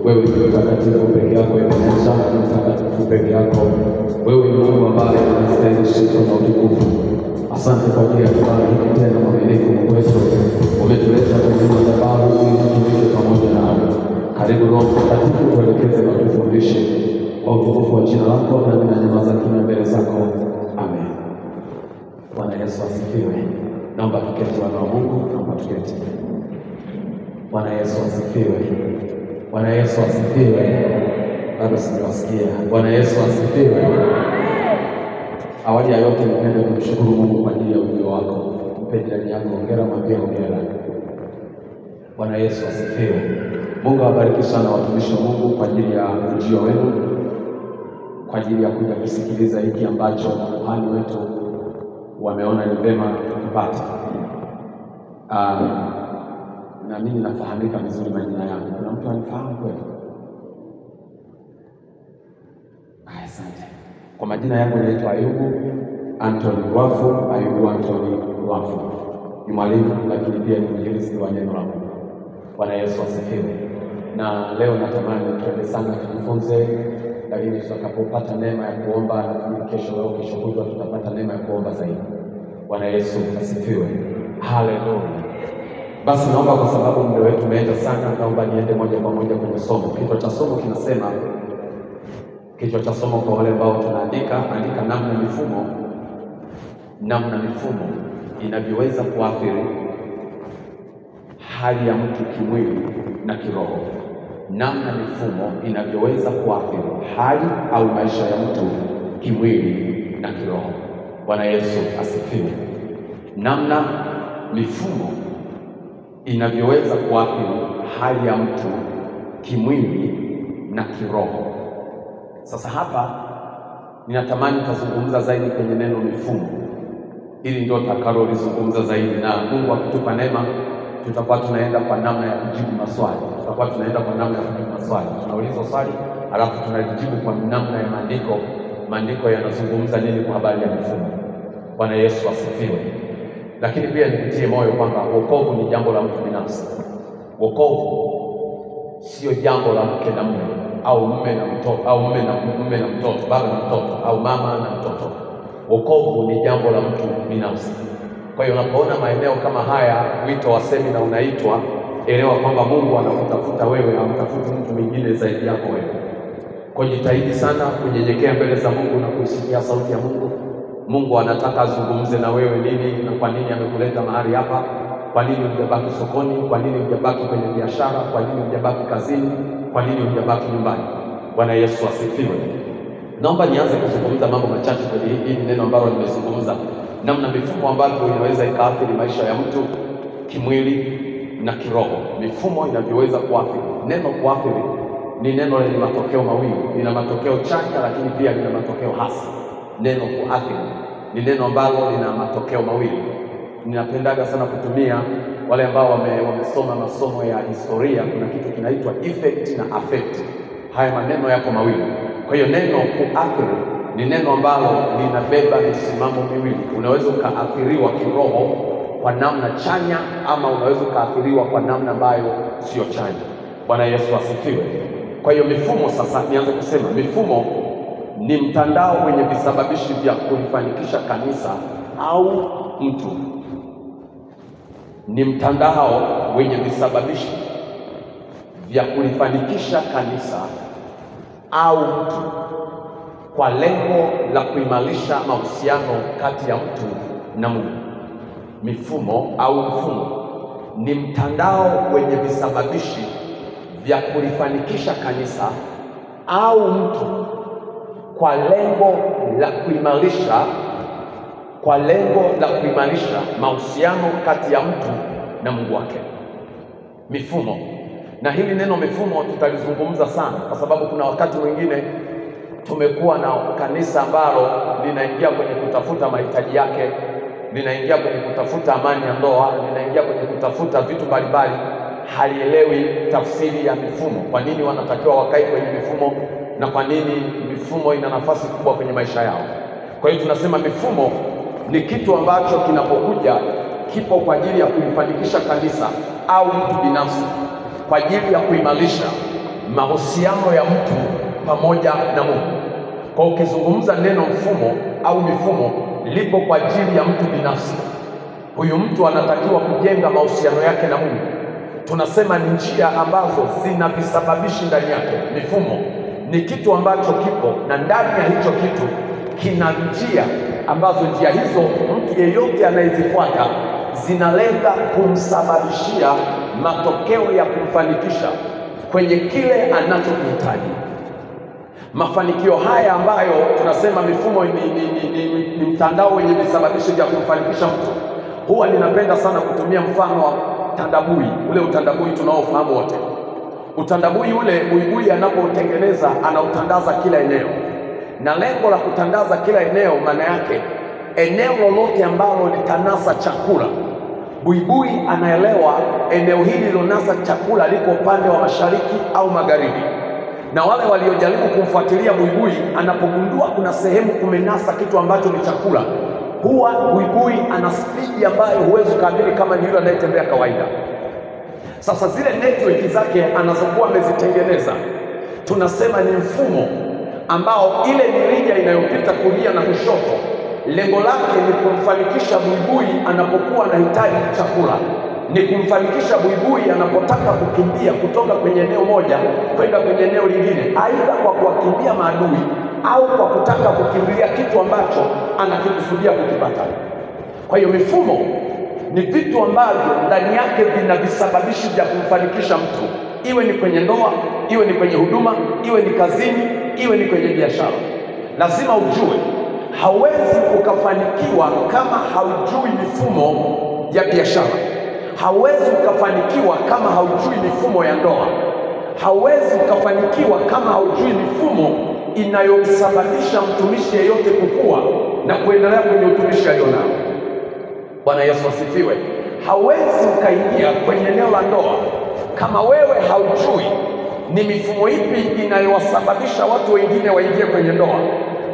Wewe ni mtakatifu peke yako, Ebeneza, ni mtakatifu peke yako. Wewe ni Mungu ambaye unastahili sifa na utukufu. Asante kwa ajili ya kibali hiki tena mwaminifu Mungu wetu. Umetuleta kwenye madhabahu ili tutumike pamoja nawe. Karibu Roho Mtakatifu, tuelekeze na tufundishe kwa utukufu wa jina lako, na ninanyamaza kimya mbele zako. Amen. Bwana Yesu asifiwe. Naomba tuketi wana wa Mungu, naomba tuketi. Bwana Yesu asifiwe. Bwana Yesu asifiwe. Bado sijawasikia. Bwana Yesu asifiwe. Awali ya yote nipende kumshukuru Mungu kwa ajili ya ujio wako. Mpe jirani yako hongera, mwambie hongera. Bwana Yesu asifiwe. Mungu awabariki sana watumishi wa Mungu kwa ajili ya ujio wenu, kwa ajili ya kuja kusikiliza hiki ambacho makuhani wetu wameona ni vema tupate. Na mimi nafahamika vizuri majina yangu. Kuna mtu anifahamu kweli? Asante. Kwa majina yangu naitwa Ayubu Anthony Rwafu. Ayubu Anthony Rwafu. Ni mwalimu lakini pia ni mwinjilisti wa neno la Mungu. Bwana Yesu asifiwe. Na leo natamani tuende sana tujifunze, lakini tutakapopata neema ya kuomba, na kesho kutwa tutapata neema ya kuomba zaidi. Bwana Yesu asifiwe. Haleluya. Basi naomba, kwa sababu muda wetu umeenda sana, naomba niende moja kwa moja kwenye somo. Kichwa cha somo kinasema, kichwa cha somo kwa wale ambao tunaandika namna mifumo inavyoweza kuathiri hali ya mtu kimwili na kiroho. Namna mifumo inavyoweza kuathiri hali au maisha ya mtu kimwili na kiroho. Bwana Yesu asifiwe. Namna mifumo inavyoweza kuathiri hali ya mtu kimwili na kiroho. Sasa hapa ninatamani tuzungumza zaidi kwenye neno mifumo. Ili ndio tutakalolizungumza zaidi, na Mungu akitupa neema tutakuwa tunaenda kwa namna ya kujibu maswali. Tunauliza swali alafu tunalijibu kwa namna ya maandiko. Maandiko yanazungumza nini kwa habari ya mifumo. Bwana Yesu asifiwe. Lakini pia nikutie moyo kwamba wokovu ni jambo la mtu binafsi. Wokovu sio jambo la mke na mume, au mume na mtoto, au mume na mtoto, baba na mtoto, au mama na mtoto. Wokovu ni jambo la mtu binafsi. Kwa hiyo unapoona maeneo kama haya, wito wa semina unaitwa, elewa kwamba Mungu anakutafuta wewe, hamtafuti mtu mwingine zaidi yako wewe. Kwa jitahidi sana kunyenyekea mbele za Mungu na kusikia sauti ya Mungu. Mungu anataka azungumze na wewe nini na kwa nini amekuleta mahali hapa. Kwa nini hujabaki sokoni? Kwa nini hujabaki kwenye biashara? Kwa nini hujabaki kazini? Kwa nini hujabaki nyumbani? Bwana Yesu asifiwe. Naomba nianze kuzungumza mambo machache kwenye hili neno ambalo nimezungumza, namna mifumo ambayo inaweza ikaathiri maisha ya mtu kimwili na kiroho. Mifumo inavyoweza kuathiri. Neno kuathiri ni neno lenye matokeo mawili. Lina matokeo chanya, lakini pia lina matokeo hasi. Neno kuathiri ni neno ambalo lina matokeo mawili. Ninapendaga sana kutumia, wale ambao wamesoma masomo ya historia, kuna kitu kinaitwa effect na affect. Haya maneno yako mawili. Kwa hiyo neno kuathiri ni neno ambalo linabeba misimamo miwili. Unaweza ukaathiriwa kiroho kwa namna chanya, ama unaweza ukaathiriwa kwa namna ambayo sio chanya. Bwana Yesu asifiwe. Kwa hiyo mifumo, sasa nianze kusema mifumo ni mtandao wenye visababishi vya kulifanikisha kanisa au mtu. Ni mtandao wenye visababishi vya kulifanikisha kanisa au mtu kwa lengo la kuimarisha mahusiano kati ya mtu na Mungu. Mifumo au mfumo ni mtandao wenye visababishi vya kulifanikisha kanisa au mtu kwa lengo la kuimarisha mahusiano kati ya mtu na Mungu wake. Mifumo. Na hili neno mifumo tutalizungumza sana, kwa sababu kuna wakati mwingine tumekuwa na kanisa ambalo linaingia kwenye kutafuta mahitaji yake, linaingia kwenye kutafuta amani ya ndoa, linaingia kwenye kutafuta vitu mbalimbali, halielewi tafsiri ya mifumo. Kwa nini wanatakiwa wakae kwenye mifumo, na kwa nini mifumo ina nafasi kubwa kwenye maisha yao. Kwa hiyo tunasema mifumo ni kitu ambacho kinapokuja kipo kwa ajili ya kulifanikisha kanisa au mtu binafsi, kwa ajili ya kuimarisha mahusiano ya mtu pamoja na Mungu. Kwa ukizungumza neno mfumo au mifumo, lipo kwa ajili ya mtu binafsi. Huyu mtu anatakiwa kujenga mahusiano yake na Mungu. Tunasema ni njia ambazo zina visababishi ndani yake. Mifumo ni kitu ambacho kipo, na ndani ya hicho kitu kina njia ambazo njia hizo mtu yeyote anayezifuata zinalenga kumsababishia matokeo ya kumfanikisha kwenye kile anachokihitaji. Mafanikio haya ambayo tunasema mifumo ni mtandao wenye visababishi vya kumfanikisha mtu. Huwa ninapenda sana kutumia mfano wa tandabui, ule utandabui tunaofahamu wote. Utandabui ule, buibui anapotengeneza anautandaza kila eneo, na lengo la kutandaza kila eneo, maana yake eneo lolote ambalo litanasa chakula, buibui anaelewa eneo hili lilonasa chakula liko upande wa mashariki au magharibi. Na wale waliojaribu kumfuatilia buibui, anapogundua kuna sehemu kumenasa kitu ambacho ni chakula, huwa buibui ana spidi ambayo huwezi kuabiri kama ni yule anayetembea kawaida. Sasa zile network zake anazokuwa amezitengeneza, tunasema ni mfumo ambao ile mirija inayopita kulia na kushoto, lengo lake ni kumfanikisha buibui anapokuwa anahitaji chakula, ni kumfanikisha buibui anapotaka kukimbia kutoka kwenye eneo moja kwenda kwenye eneo lingine, aidha kwa kuwakimbia maadui au kwa kutaka kukimbilia kitu ambacho anakikusudia kukipata. Kwa hiyo mifumo ni vitu ambavyo ndani yake vina visababishi vya kumfanikisha mtu, iwe ni kwenye ndoa, iwe ni kwenye huduma, iwe ni kazini, iwe ni kwenye biashara. Lazima ujue, hauwezi ukafanikiwa kama haujui mifumo ya biashara. Hauwezi ukafanikiwa kama haujui mifumo ya ndoa. Hauwezi ukafanikiwa kama haujui mifumo inayomsababisha mtumishi yeyote kukua na kuendelea kwenye utumishi alionao. Bwana Yesu asifiwe. Hauwezi ukaingia kwenye eneo la ndoa kama wewe haujui ni mifumo ipi inayowasababisha watu wengine waingie kwenye ndoa.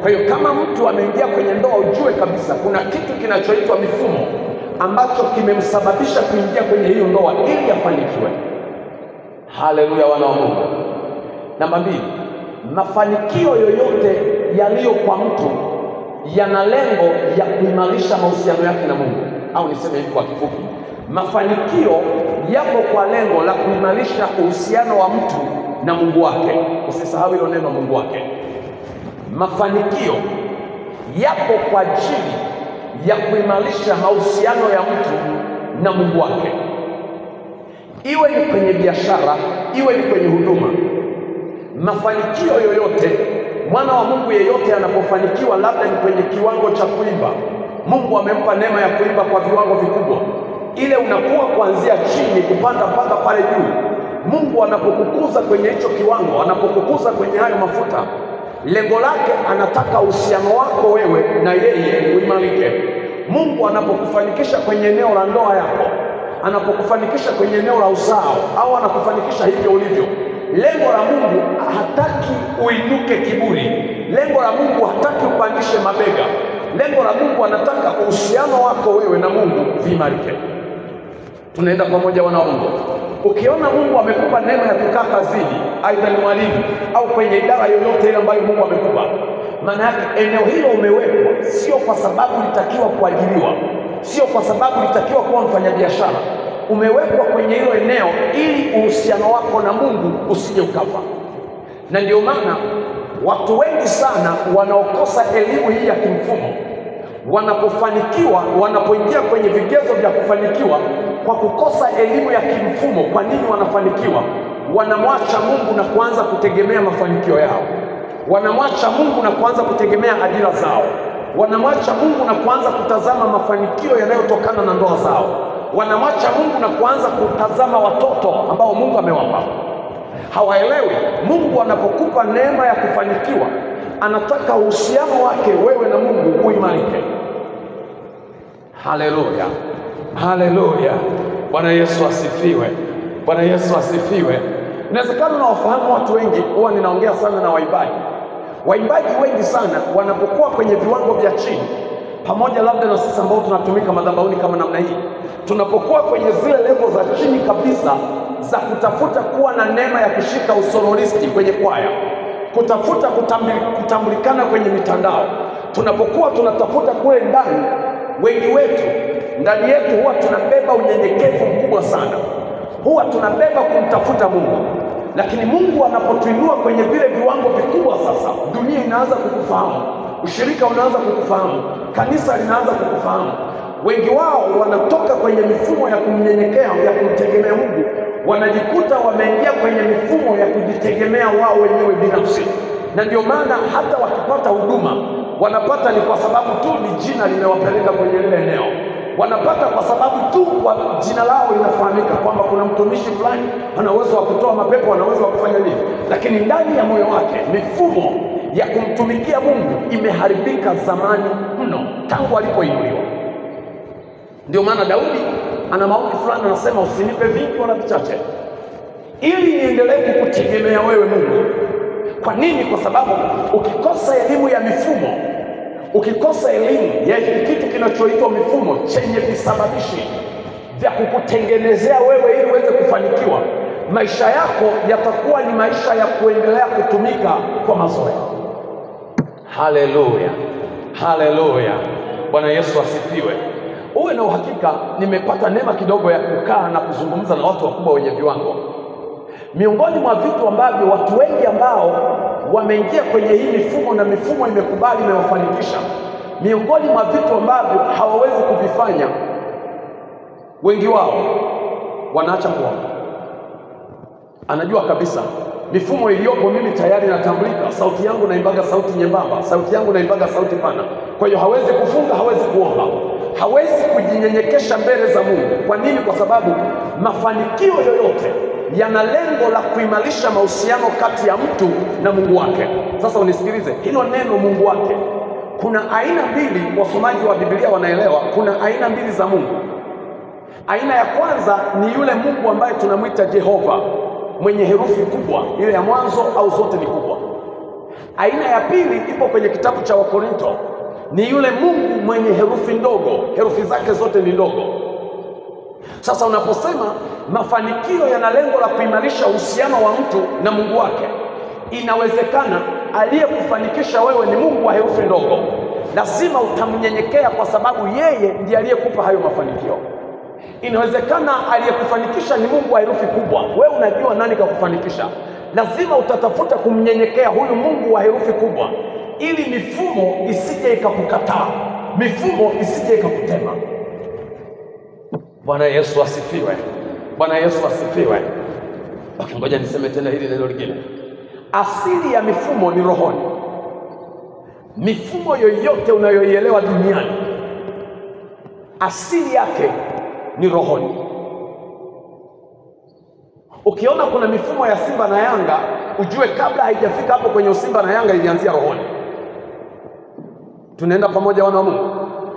Kwa hiyo kama mtu ameingia kwenye ndoa, ujue kabisa kuna kitu kinachoitwa mifumo ambacho kimemsababisha kuingia kwenye hiyo ndoa ili afanikiwe. Haleluya, wana wa Mungu. Namba 2, mafanikio yoyote yaliyo kwa mtu yana lengo ya kuimarisha mahusiano yake na Mungu, au niseme hivi kwa kifupi, mafanikio yapo kwa lengo la kuimarisha uhusiano wa mtu na Mungu wake. Usisahau hilo neno, Mungu wake. Mafanikio yapo kwa ajili ya kuimarisha mahusiano ya mtu na Mungu wake, iwe ni kwenye biashara, iwe ni kwenye huduma. Mafanikio yoyote, mwana wa Mungu yeyote anapofanikiwa, labda ni kwenye kiwango cha kuimba, Mungu amempa neema ya kuimba kwa viwango vikubwa, ile unakuwa kuanzia chini kupanda mpaka pale juu. Mungu anapokukuza kwenye hicho kiwango, anapokukuza kwenye hayo mafuta, lengo lake anataka uhusiano wako wewe na yeye uimarike. Mungu anapokufanikisha kwenye eneo la ndoa yako, anapokufanikisha kwenye eneo la uzao, au anakufanikisha hivyo ulivyo, lengo la Mungu hataki uinuke kiburi. Lengo la Mungu hataki upandishe mabega. Lengo la Mungu anataka uhusiano wako wewe na Mungu viimarike. Tunaenda pamoja, wana wa Mungu. Ukiona Mungu amekupa neema ya kukaa kazini, aidha ni mwalimu au kwenye idara yoyote ile ambayo Mungu amekupa, maana yake eneo hilo umewekwa sio kwa sababu litakiwa kuajiriwa, sio kwa sababu litakiwa kuwa mfanyabiashara. Umewekwa kwenye hilo eneo ili uhusiano wako na Mungu usije ukafa. Na ndio maana watu wengi sana wanaokosa elimu hii ya kimfumo, wanapofanikiwa, wanapoingia kwenye vigezo vya kufanikiwa kwa kukosa elimu ya kimfumo. Kwa nini wanafanikiwa? Wanamwacha Mungu na kuanza kutegemea mafanikio yao. Wanamwacha Mungu na kuanza kutegemea ajira zao. Wanamwacha Mungu na kuanza kutazama mafanikio yanayotokana na ndoa zao. Wanamwacha Mungu na kuanza kutazama watoto ambao Mungu amewapa. Hawaelewi Mungu anapokupa neema ya kufanikiwa, anataka uhusiano wake wewe na Mungu uimarike. Haleluya, haleluya. Bwana Yesu asifiwe, Bwana Yesu asifiwe. Inawezekana nawafahamu watu wengi, huwa ninaongea sana na waimbaji. Waimbaji wengi sana wanapokuwa kwenye viwango vya chini, pamoja labda na sisi ambao tunatumika madhabahuni kama namna hii, tunapokuwa kwenye zile level za chini kabisa za kutafuta kuwa na neema ya kushika usololisti kwenye kwaya, kutafuta kutambulikana kwenye mitandao, tunapokuwa tunatafuta kule ndani, wengi wetu ndani yetu huwa tunabeba unyenyekevu mkubwa sana, huwa tunabeba kumtafuta Mungu. Lakini Mungu anapotuinua kwenye vile viwango vikubwa, sasa dunia inaanza kukufahamu, ushirika unaanza kukufahamu, kanisa linaanza kukufahamu. Wengi wao wanatoka kwenye mifumo ya kumnyenyekea, ya kumtegemea Mungu, wanajikuta wameingia kwenye mifumo ya kujitegemea wao wenyewe binafsi. Na ndio maana hata wakipata huduma wanapata ni kwa sababu tu ni jina limewapeleka kwenye lile eneo. Wanapata kwa sababu tu kwa jina lao linafahamika kwamba kuna mtumishi fulani ana uwezo wa kutoa mapepo, ana uwezo wa kufanya nini, lakini ndani ya moyo wake mifumo ya kumtumikia Mungu imeharibika zamani mno, tangu alipoinuliwa. Ndio maana Daudi ana maombi fulani, anasema usinipe vingi wala vichache, ili niendelee kukutegemea wewe Mungu. Kwa nini? Kwa sababu ukikosa elimu ya mifumo, ukikosa elimu ya kitu kinachoitwa mifumo chenye visababishi vya kukutengenezea wewe ili uweze kufanikiwa, maisha yako yatakuwa ni maisha ya kuendelea kutumika kwa mazoea. Haleluya, haleluya, Bwana Yesu asifiwe. Uwe na uhakika, nimepata neema kidogo ya kukaa na kuzungumza na watu wakubwa wenye viwango. Miongoni mwa vitu ambavyo watu wengi ambao wameingia kwenye hii mifumo na mifumo imekubali, imewafanikisha, miongoni mwa vitu ambavyo hawawezi kuvifanya, wengi wao wanaacha kuomba. Anajua kabisa mifumo iliyopo mimi tayari natambulika, sauti yangu naimbaga sauti nyembamba, sauti yangu naimbaga sauti pana. Kwa hiyo hawezi kufunga, hawezi kuomba, hawezi kujinyenyekesha mbele za Mungu. Kwa nini? Kwa sababu mafanikio yoyote yana lengo la kuimarisha mahusiano kati ya mtu na Mungu wake. Sasa unisikilize, hilo neno Mungu wake, kuna aina mbili. Wasomaji wa Biblia wanaelewa kuna aina mbili za Mungu. Aina ya kwanza ni yule Mungu ambaye tunamwita Jehova, mwenye herufi kubwa, ile ya mwanzo au zote ni kubwa. Aina ya pili ipo kwenye kitabu cha Wakorinto, ni yule Mungu mwenye herufi ndogo, herufi zake zote ni ndogo. Sasa unaposema mafanikio yana lengo la kuimarisha uhusiano wa mtu na Mungu wake, inawezekana aliyekufanikisha wewe ni Mungu wa herufi ndogo. Lazima utamnyenyekea kwa sababu yeye ndiye aliyekupa hayo mafanikio. Inawezekana aliyekufanikisha ni Mungu wa herufi kubwa, wewe unajua nani kakufanikisha. Lazima utatafuta kumnyenyekea huyu Mungu wa herufi kubwa, ili mifumo isije ikakukataa, mifumo isije ikakutema. Bwana Yesu asifiwe, Bwana Yesu asifiwe. Ngoja niseme tena hili neno lingine. Asili ya mifumo ni rohoni. Mifumo yoyote unayoielewa duniani, asili yake ni rohoni. Ukiona kuna mifumo ya Simba na Yanga, ujue kabla haijafika hapo kwenye Simba na Yanga ilianzia rohoni. Tunaenda pamoja wana wa Mungu?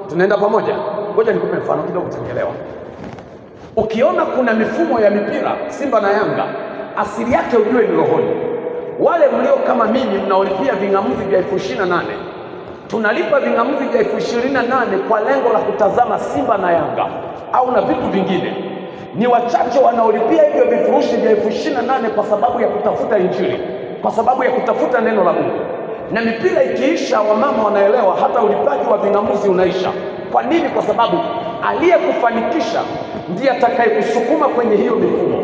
Tunaenda pamoja? Ngoja nikupe mfano kidogo utaelewa. Ukiona kuna mifumo ya mipira Simba na Yanga, asili yake ujue ni rohoni. Wale mlio kama mimi mnaolipia ving'amuzi vya 28, tunalipa ving'amuzi vya 28 kwa lengo la kutazama Simba na Yanga au na vitu vingine. Ni wachache wanaolipia hivyo vifurushi vya 28 kwa sababu ya kutafuta Injili, kwa sababu ya kutafuta neno la Mungu. Na mipira ikiisha, wamama wanaelewa, hata ulipaji wa ving'amuzi unaisha. Kwa nini? Kwa sababu aliyekufanikisha ndiye atakayekusukuma kwenye hiyo mifumo.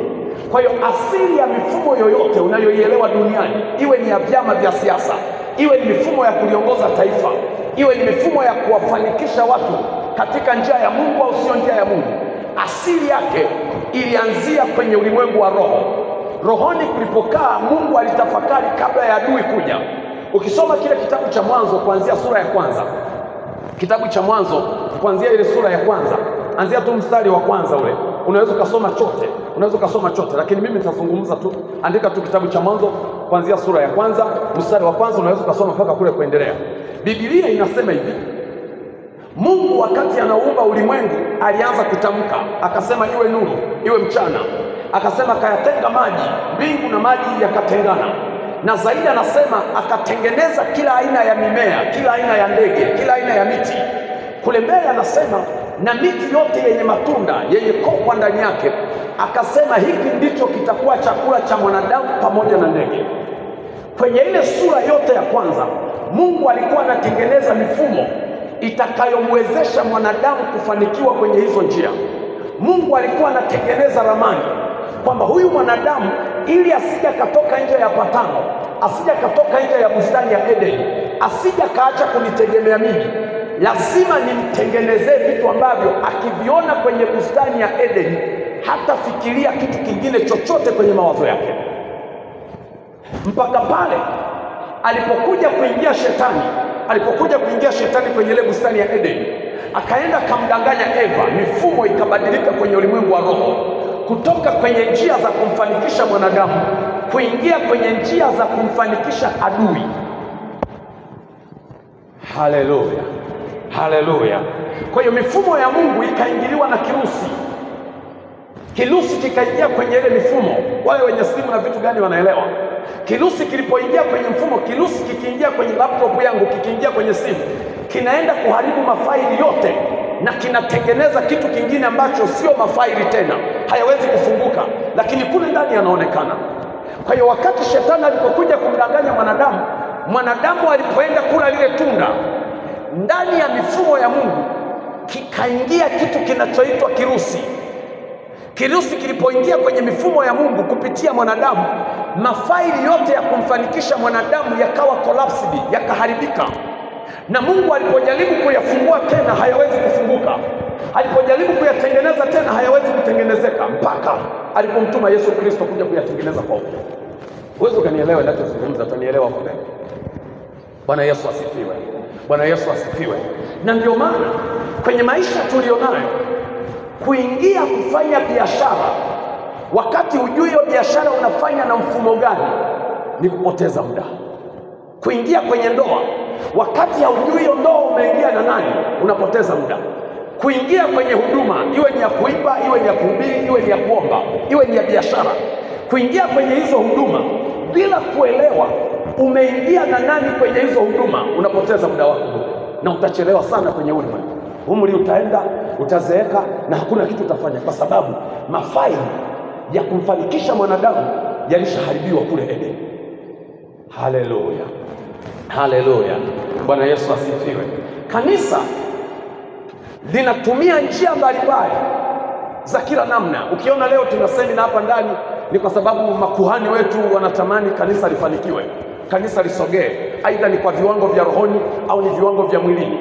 Kwa hiyo asili ya mifumo yoyote unayoielewa duniani, iwe ni ya vyama vya siasa, iwe ni mifumo ya kuliongoza taifa, iwe ni mifumo ya kuwafanikisha watu katika njia ya Mungu au sio njia ya Mungu, asili yake ilianzia kwenye ulimwengu wa roho. Rohoni kulipokaa, Mungu alitafakari kabla ya adui kuja. Ukisoma kile kitabu cha Mwanzo kuanzia sura ya kwanza, kitabu cha Mwanzo kuanzia ile sura ya kwanza, anzia tu mstari wa kwanza ule, unaweza kusoma chote, unaweza kusoma chote, lakini mimi nitazungumza tu. Andika tu kitabu cha Mwanzo kuanzia sura ya kwanza, mstari wa kwanza, unaweza kusoma mpaka kule kuendelea. Biblia inasema hivi: Mungu wakati anaumba ulimwengu alianza kutamka, akasema iwe nuru, iwe mchana. Akasema kayatenga maji, mbingu na maji yakatengana. Na zaidi anasema akatengeneza kila aina ya mimea, kila aina ya ndege, kila aina ya miti Kule mbele anasema na miti yote yenye matunda yenye kokwa ndani yake, akasema hiki ndicho kitakuwa chakula cha mwanadamu pamoja na ndege. Kwenye ile sura yote ya kwanza, Mungu alikuwa anatengeneza mifumo itakayomwezesha mwanadamu kufanikiwa kwenye hizo njia. Mungu alikuwa anatengeneza ramani kwamba huyu mwanadamu, ili asije katoka nje ya patano, asije katoka nje ya bustani ya Edeni, asije kaacha kunitegemea mimi, lazima nimtengenezee vitu ambavyo akiviona kwenye bustani ya Edeni hatafikiria kitu kingine chochote kwenye mawazo yake. Mpaka pale alipokuja kuingia shetani kwenye ile bustani ya Edeni, akaenda kamdanganya Eva, mifumo ikabadilika kwenye ulimwengu wa roho, kutoka kwenye njia za kumfanikisha mwanadamu kuingia kwenye njia za kumfanikisha adui. Haleluya, haleluya. Kwa hiyo mifumo ya Mungu ikaingiliwa na kirusi. Kirusi kikaingia kwenye ile mifumo. Wale wenye simu na vitu gani wanaelewa? Kirusi kilipoingia kwenye mfumo, kirusi kikiingia kwenye laptop yangu, kikiingia kwenye simu, kinaenda kuharibu mafaili yote na kinatengeneza kitu kingine ambacho sio mafaili tena, hayawezi kufunguka, lakini kule ndani yanaonekana. Kwa hiyo wakati shetani alipokuja kumdanganya mwanadamu alipoenda kula lile tunda, ndani ya mifumo ya Mungu kikaingia kitu kinachoitwa kirusi. Kirusi kilipoingia kwenye mifumo ya Mungu kupitia mwanadamu, mafaili yote ya kumfanikisha mwanadamu yakawa collapsed, yakaharibika. Na Mungu alipojaribu kuyafungua tena hayawezi kufunguka, alipojaribu kuyatengeneza tena hayawezi kutengenezeka, mpaka alipomtuma Yesu Kristo kuja kuyatengeneza kwa upya. Uwezo kanielewa ninachozungumza, utanielewa kwa mbele. Bwana Yesu asifiwe. Bwana Yesu asifiwe. Na ndio maana kwenye maisha tulionayo, kuingia kufanya biashara wakati hujui hiyo biashara unafanya na mfumo gani, ni kupoteza muda. Kuingia kwenye ndoa wakati haujui hiyo ndoa umeingia na nani, unapoteza muda. Kuingia kwenye huduma, iwe ni ya kuiba, iwe ni ya kuhubiri, iwe ni ya kuomba, iwe ni ya biashara, kuingia kwenye hizo huduma bila kuelewa umeingia na nani kwenye hizo huduma, unapoteza muda wako na utachelewa sana kwenye ulimwengu. Umri utaenda, utazeeka na hakuna kitu utafanya, kwa sababu mafaili ya kumfanikisha mwanadamu yalishaharibiwa kule Edeni. Haleluya, haleluya. Bwana Yesu asifiwe. Kanisa linatumia njia mbalimbali za kila namna. Ukiona leo tuna semina hapa ndani, ni kwa sababu makuhani wetu wanatamani kanisa lifanikiwe, kanisa lisogee, aidha ni kwa viwango vya rohoni au ni viwango vya mwilini.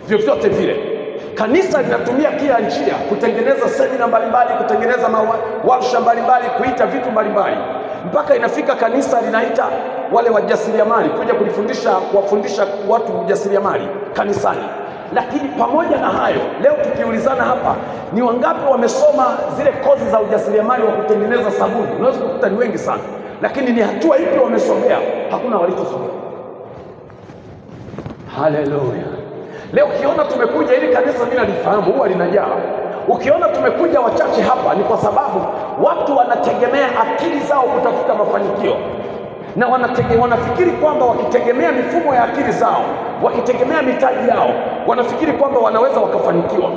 Vyovyote vile kanisa linatumia kila njia kutengeneza semina mbalimbali, kutengeneza warsha mbalimbali, kuita vitu mbalimbali, mpaka inafika kanisa linaita wale wajasiriamali kuja kuwafundisha watu ujasiriamali kanisani. Lakini pamoja na hayo, leo tukiulizana hapa, ni wangapi wamesoma zile kozi za ujasiriamali wa kutengeneza sabuni? Unaweza kukuta ni wengi sana, lakini ni hatua ipi wamesogea? Hakuna walichosogea. Haleluya. Leo ukiona tumekuja ili kanisa, mimi nalifahamu huwa linajaa. Ukiona tumekuja wachache hapa, ni kwa sababu watu wanategemea akili zao kutafuta mafanikio, na wanafikiri kwamba wakitegemea mifumo ya akili zao, wakitegemea mitaji yao, wanafikiri kwamba wanaweza wakafanikiwa.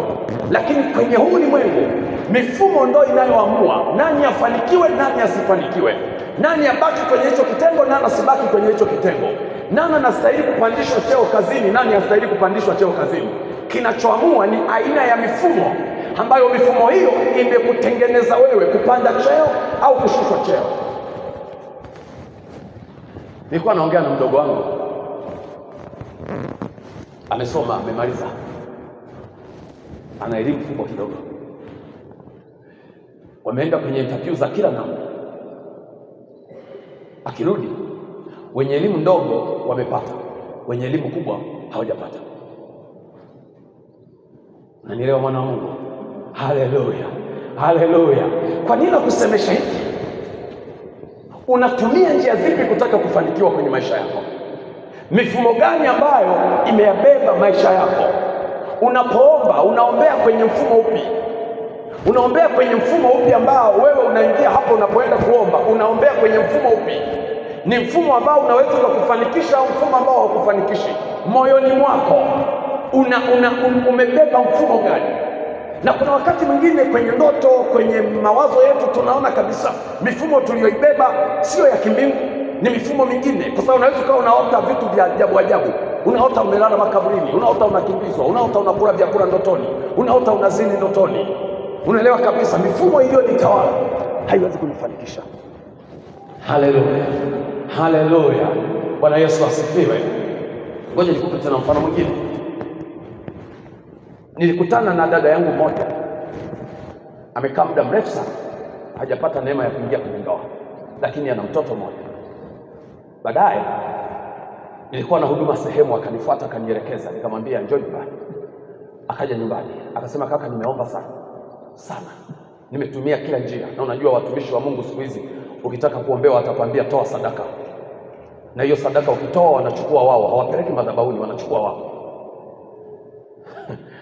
Lakini kwenye huu ulimwengu, mifumo ndio inayoamua nani afanikiwe, nani asifanikiwe, nani abaki kwenye hicho kitengo, nani asibaki kwenye hicho kitengo, nani anastahili kupandishwa cheo kazini, nani hastahili kupandishwa cheo kazini. Kinachoamua ni aina ya mifumo, ambayo mifumo hiyo imekutengeneza wewe kupanda cheo au kushushwa cheo. Nilikuwa naongea na mdogo wangu, amesoma, amemaliza, ana elimu kubwa kidogo. Wameenda kwenye interview za kila namna, akirudi wenye elimu ndogo wamepata, wenye elimu kubwa hawajapata. Unanielewa mwana wa Mungu? Haleluya, haleluya. Kwa nini nakusemesha hiki? Unatumia njia zipi kutaka kufanikiwa kwenye maisha yako? Mifumo gani ambayo imeyabeba maisha yako? Unapoomba, unaombea kwenye mfumo upi? Unaombea kwenye mfumo upi ambao wewe unaingia hapo unapoenda kuomba? Unaombea kwenye mfumo upi? Ni mfumo ambao unaweza kukufanikisha au mfumo ambao haukufanikishi? Moyoni mwako umebeba mfumo gani? Na kuna wakati mwingine kwenye ndoto, kwenye mawazo yetu tunaona kabisa mifumo tuliyoibeba sio ya kimbingu, ni mifumo mingine. Kwa sababu unaweza ukawa unaota vitu vya ajabu ajabu, unaota umelala makaburini, unaota unakimbizwa, unaota unakula vyakula ndotoni, unaota unazini ndotoni. Unaelewa kabisa mifumo iliyonitawala haiwezi kunifanikisha. Haleluya, haleluya, Bwana Yesu asifiwe. Ngoja nikupe tena mfano mwingine. Nilikutana na dada yangu mmoja, amekaa muda mrefu sana hajapata neema ya kuingia kwenye ndoa, lakini ana mtoto mmoja. Baadaye nilikuwa na huduma sehemu, akanifuata akanielekeza, nikamwambia njoo nyumbani. Akaja nyumbani akasema, kaka, nimeomba sana sana, nimetumia kila njia, na unajua watumishi wa Mungu siku hizi ukitaka kuombewa atakwambia toa sadaka, na hiyo sadaka ukitoa wanachukua wao, hawapeleki madhabahuni, wanachukua wao.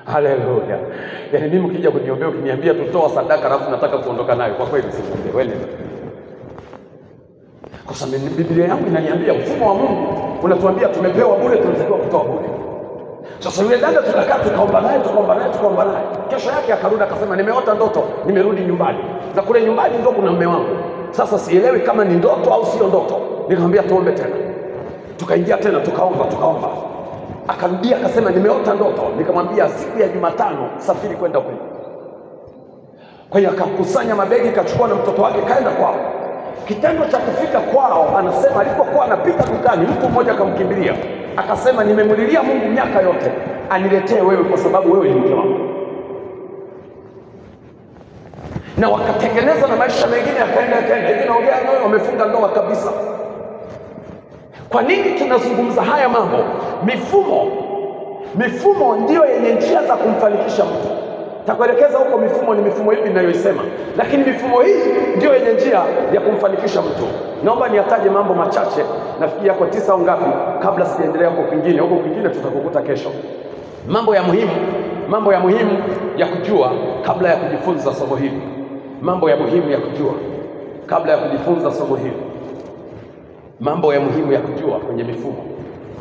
Haleluya. Yaani mimi ukija kuniombea ukiniambia tutoa sadaka alafu nataka kuondoka nayo, kwa kweli usiombe wewe. Kwa sababu Biblia yangu inaniambia mfumo wa Mungu unatuambia tumepewa bure, tunatakiwa kutoa bure. Sasa yule dada tukakaa tukaomba naye. Kesho yake akarudi akasema, nimeota ndoto, nimerudi nyumbani. Na kule nyumbani ndio kuna mume wangu. Sasa sielewi kama ni ndoto au sio ndoto. Nikamwambia tuombe tena. Tukaingia tena tukaomba. Akarudia akasema, nimeota ndoto. Nikamwambia siku ya Jumatano safiri kwenda kule. Kwa hiyo akakusanya mabegi, akachukua na mtoto wake kaenda kwao. Kitendo cha kufika kwao, anasema alipokuwa anapita dukani, mtu mmoja akamkimbilia akasema, nimemlilia Mungu miaka yote aniletee wewe kwa sababu wewe ni mke wangu. Na wakatengeneza na maisha mengine yakaenda hivi, naongea nao wamefunga ndoa kabisa. Kwa nini tunazungumza haya mambo? Mifumo ndio yenye njia za kumfanikisha mtu. Takuelekeza huko mifumo ni mifumo ipi ninayoisema, lakini mifumo hii ndio yenye njia ya kumfanikisha mtu. Naomba niataje mambo machache, nafikiri yako 9 au ngapi, kabla sijaendelea huko kwingine. Huko kwingine tutakukuta kesho. Mambo ya muhimu ya kujua kabla ya kujifunza somo hili. Mambo ya muhimu ya kujua kabla ya kujifunza somo hili. Mambo ya muhimu ya kujua kwenye mifumo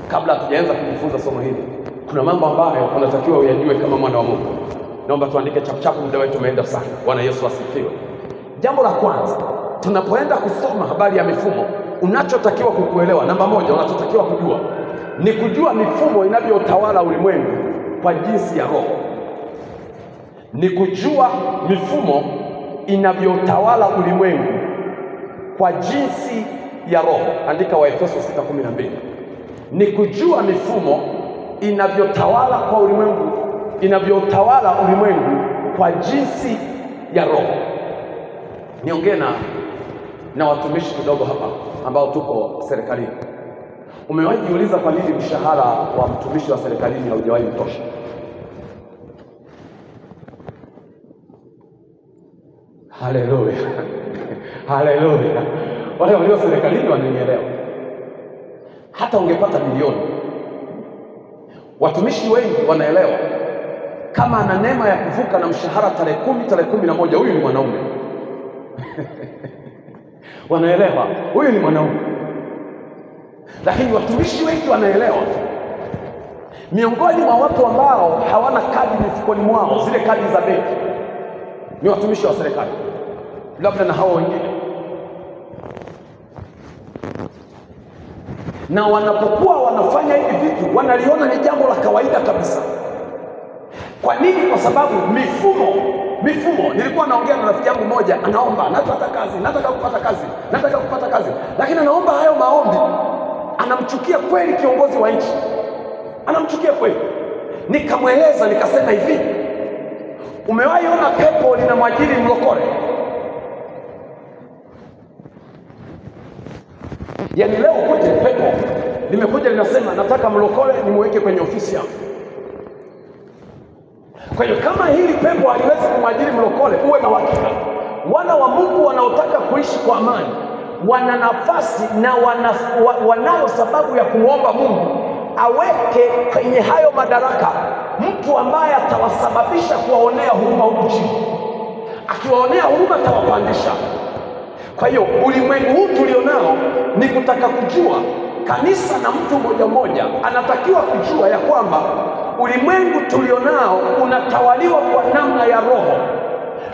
kabla hatujaanza kujifunza somo hili. Kuna mambo ambayo unatakiwa uyajue kama mwana wa Mungu. Naomba tuandike chapu, muda wetu umeenda sana. Bwana Yesu asifiwe. Jambo la kwanza, tunapoenda kusoma habari ya mifumo, unachotakiwa kukuelewa, namba moja, unachotakiwa kujua ni kujua mifumo inavyotawala ulimwengu kwa jinsi ya roho. Ni kujua mifumo inavyotawala ulimwengu kwa jinsi ya roho. Andika Waefeso 6:12. Ni kujua mifumo inavyotawala ulimwengu kwa jinsi ya roho. Niongee na watumishi kidogo hapa ambao tuko serikalini. Umewahi jiuliza kwa nini mshahara wa mtumishi wa serikalini haujawahi kutosha? Haleluya. Haleluya. Wale walio serikalini wananielewa. Hata ungepata milioni, watumishi wengi wanaelewa kama ana neema ya kuvuka na mshahara tarehe 10, tarehe 11, huyu ni mwanaume. Wanaelewa huyu ni mwanaume. Lakini watumishi wengi wanaelewa, miongoni mwa watu ambao hawana kadi mifukoni mwao, zile kadi za benki, ni watumishi wa serikali, labda na hao wengine. Na wanapokuwa wanafanya hivi vitu, wanaliona ni jambo la kawaida kabisa. Kwa nini? Kwa sababu mifumo. Nilikuwa naongea na rafiki yangu mmoja, anaomba, nataka kupata kazi, lakini anaomba hayo maombi, anamchukia kweli kiongozi wa nchi, anamchukia kweli. Nikamweleza, nikasema hivi, umewahi ona pepo linamwajiri mlokole? Yaani leo kuje pepo limekuja linasema, nataka mlokole nimweke kwenye ofisi yangu. Kwa hiyo kama hili pepo haliwezi kumwajiri mlokole, uwe na hakika wana wa Mungu wanaotaka kuishi kwa amani wana nafasi na wanayo sababu ya kuomba Mungu aweke kwenye hayo madaraka mtu ambaye atawasababisha kuwaonea huruma huku chini. Akiwaonea huruma atawapandisha. Kwa hiyo ulimwengu huu tulionao ni kutaka kujua, kanisa na mtu mmoja mmoja anatakiwa kujua ya kwamba ulimwengu tulionao unatawaliwa kwa namna ya roho,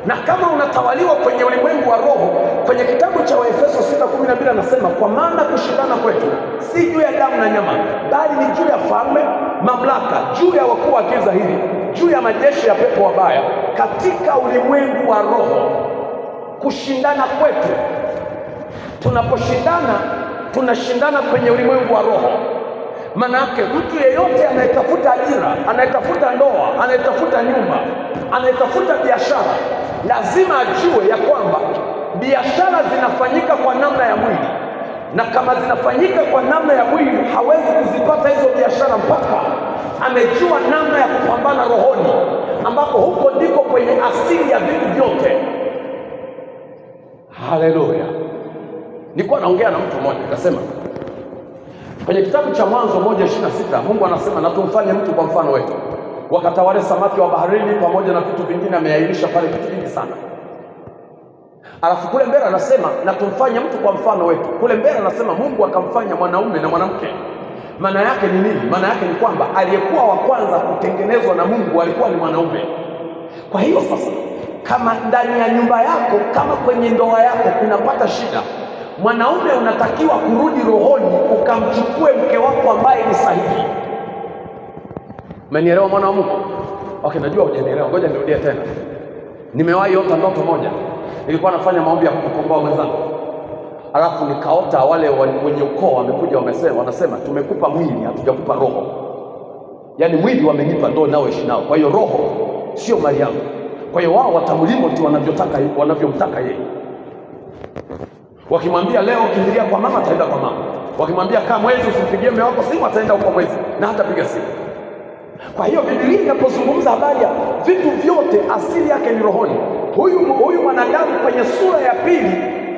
na kama unatawaliwa kwenye ulimwengu wa roho, kwenye kitabu cha Waefeso 6:12 anasema, kwa maana kushindana kwetu si juu ya damu na nyama, bali ni juu ya falme, mamlaka, juu ya wakuu wa giza hili, juu ya majeshi ya pepo wabaya katika ulimwengu wa roho. Kushindana kwetu, tunaposhindana tunashindana kwenye ulimwengu wa roho. Manake mtu yeyote anayetafuta ajira, anayetafuta ndoa, anayetafuta nyumba, anayetafuta biashara, lazima ajue ya kwamba biashara zinafanyika kwa namna ya mwili, na kama zinafanyika kwa namna ya mwili, hawezi kuzipata hizo biashara mpaka amejua namna ya kupambana rohoni, ambapo huko ndiko kwenye asili ya vitu vyote. Haleluya! Nilikuwa naongea na mtu mmoja akasema, kwenye kitabu cha Mwanzo 1:26 Mungu anasema, na tumfanye mtu kwa mfano wetu, wakatawale samaki wa baharini pamoja na vitu vingine. Ameainisha pale vitu vingi sana. Alafu kule mbele anasema, na tumfanye mtu kwa mfano wetu. Kule mbele anasema Mungu akamfanya mwanaume na mwanamke. Maana yake ni nini? Maana yake ni kwamba aliyekuwa wa kwanza kutengenezwa na Mungu alikuwa ni mwanaume. Kwa hiyo sasa, kama ndani ya nyumba yako, kama kwenye ndoa yako kunapata shida, mwanaume unatakiwa kurudi rohoni ukamchukue mke wako ambaye ni sahihi. Umenielewa mwana wa Mungu? Okay, najua hujanielewa. Ngoja nirudie tena. Nimewahi ota ndoto moja. Nilikuwa nafanya maombi ya kukomboa mwenzangu. Alafu nikaota wale wenye ukoo wamekuja wanasema tumekupa mwili, hatujakupa roho. Yaani mwili wamenipa ndio nao ishi nao. Kwa hiyo roho sio mali yangu. Kwa hiyo wao watamlimo tu wanavyomtaka yeye. Wakimwambia leo kimbilia kwa mama, ataenda kwa mama. Wakimwambia kaa mwezi usimpigie mume wako simu, ataenda kwa mwezi na hata piga simu. Kwa hiyo Biblia inapozungumza habari ya vitu vyote asili yake ni rohoni. Huyu mwanadamu kwenye sura ya pili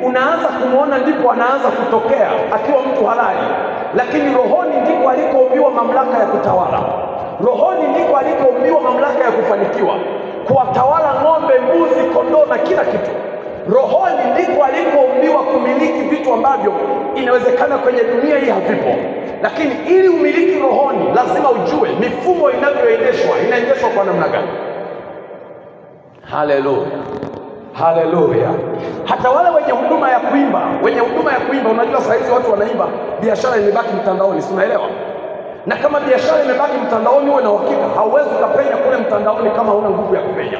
unaanza kumuona, ndipo anaanza kutokea akiwa mtu halali, lakini rohoni ndipo alikoumbiwa mamlaka ya kutawala. Rohoni ndipo alikoumbiwa mamlaka ya kufanikiwa, kuwatawala ng'ombe, mbuzi, kondoo na kila kitu. Rohoni ndipo alikoumbiwa kumiliki vitu ambavyo inawezekana kwenye dunia hii havipo. Lakini ili umiliki rohoni, lazima ujue mifumo inaendeshwa kwa namna gani. Haleluya, haleluya. Hata wale wenye huduma ya kuimba, unajua saa hizi watu wanaimba, biashara imebaki mtandaoni, si unaelewa? Na kama biashara imebaki mtandaoni, uwe na uhakika hauwezi ukapenya kule mtandaoni kama huna nguvu ya kupenya.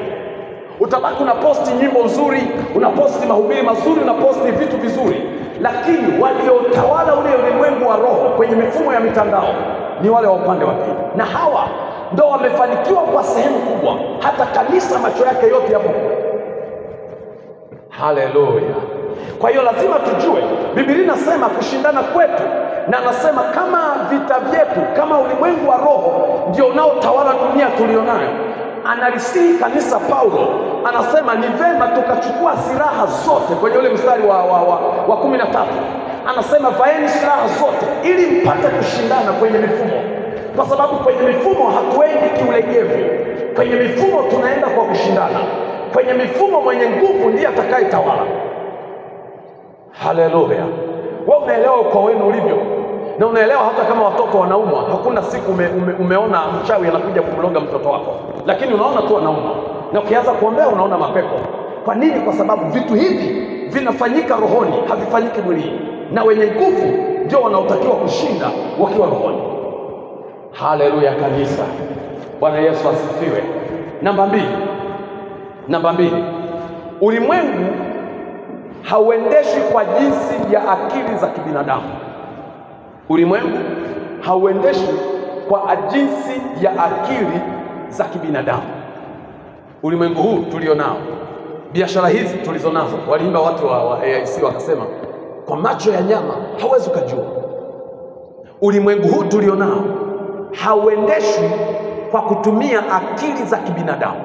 Utabaki unaposti nyimbo nzuri, unaposti mahubiri mazuri, unaposti vitu vizuri, lakini waliotawala ule ulimwengu wa roho kwenye mifumo ya mitandao ni wale wa upande wa pili, na hawa ndo wamefanikiwa kwa sehemu kubwa. Hata kanisa macho yake yote yapo. Haleluya. Kwa hiyo lazima tujue, Biblia inasema kushindana kwetu, na anasema kama vita vyetu, kama ulimwengu wa roho ndio unaotawala dunia tulionayo. Analisihi kanisa Paulo, anasema ni vema tukachukua silaha zote. Kwenye ule mstari wa 13 anasema vaeni silaha zote ili mpate kushindana kwenye mifumo, kwa sababu kwenye mifumo hatuendi kiulegevu. Kwenye mifumo tunaenda kwa kushindana. Kwenye mifumo mwenye nguvu ndiye atakayetawala. Haleluya. Wewe unaelewa kwa wenu ulivyo, na unaelewa hata kama watoto wanaumwa, hakuna siku umeona mchawi anakuja kumloga mtoto wako, lakini unaona tu anaumwa, na ukianza kuombea unaona mapepo. Kwa nini? Kwa sababu vitu hivi vinafanyika rohoni, havifanyiki mwilini, na wenye nguvu ndio wanaotakiwa kushinda wakiwa rohoni. Haleluya kanisa. Bwana Yesu asifiwe. Namba mbili, ulimwengu hauendeshi kwa jinsi ya akili za kibinadamu. Ulimwengu hauendeshi kwa jinsi ya akili za kibinadamu. Ulimwengu huu tulionao, biashara hizi tulizonazo, waliimba watu wa AIC wakasema, kwa macho ya nyama hauwezi kujua. Ulimwengu huu tulionao hauendeshwi kwa kutumia akili za kibinadamu.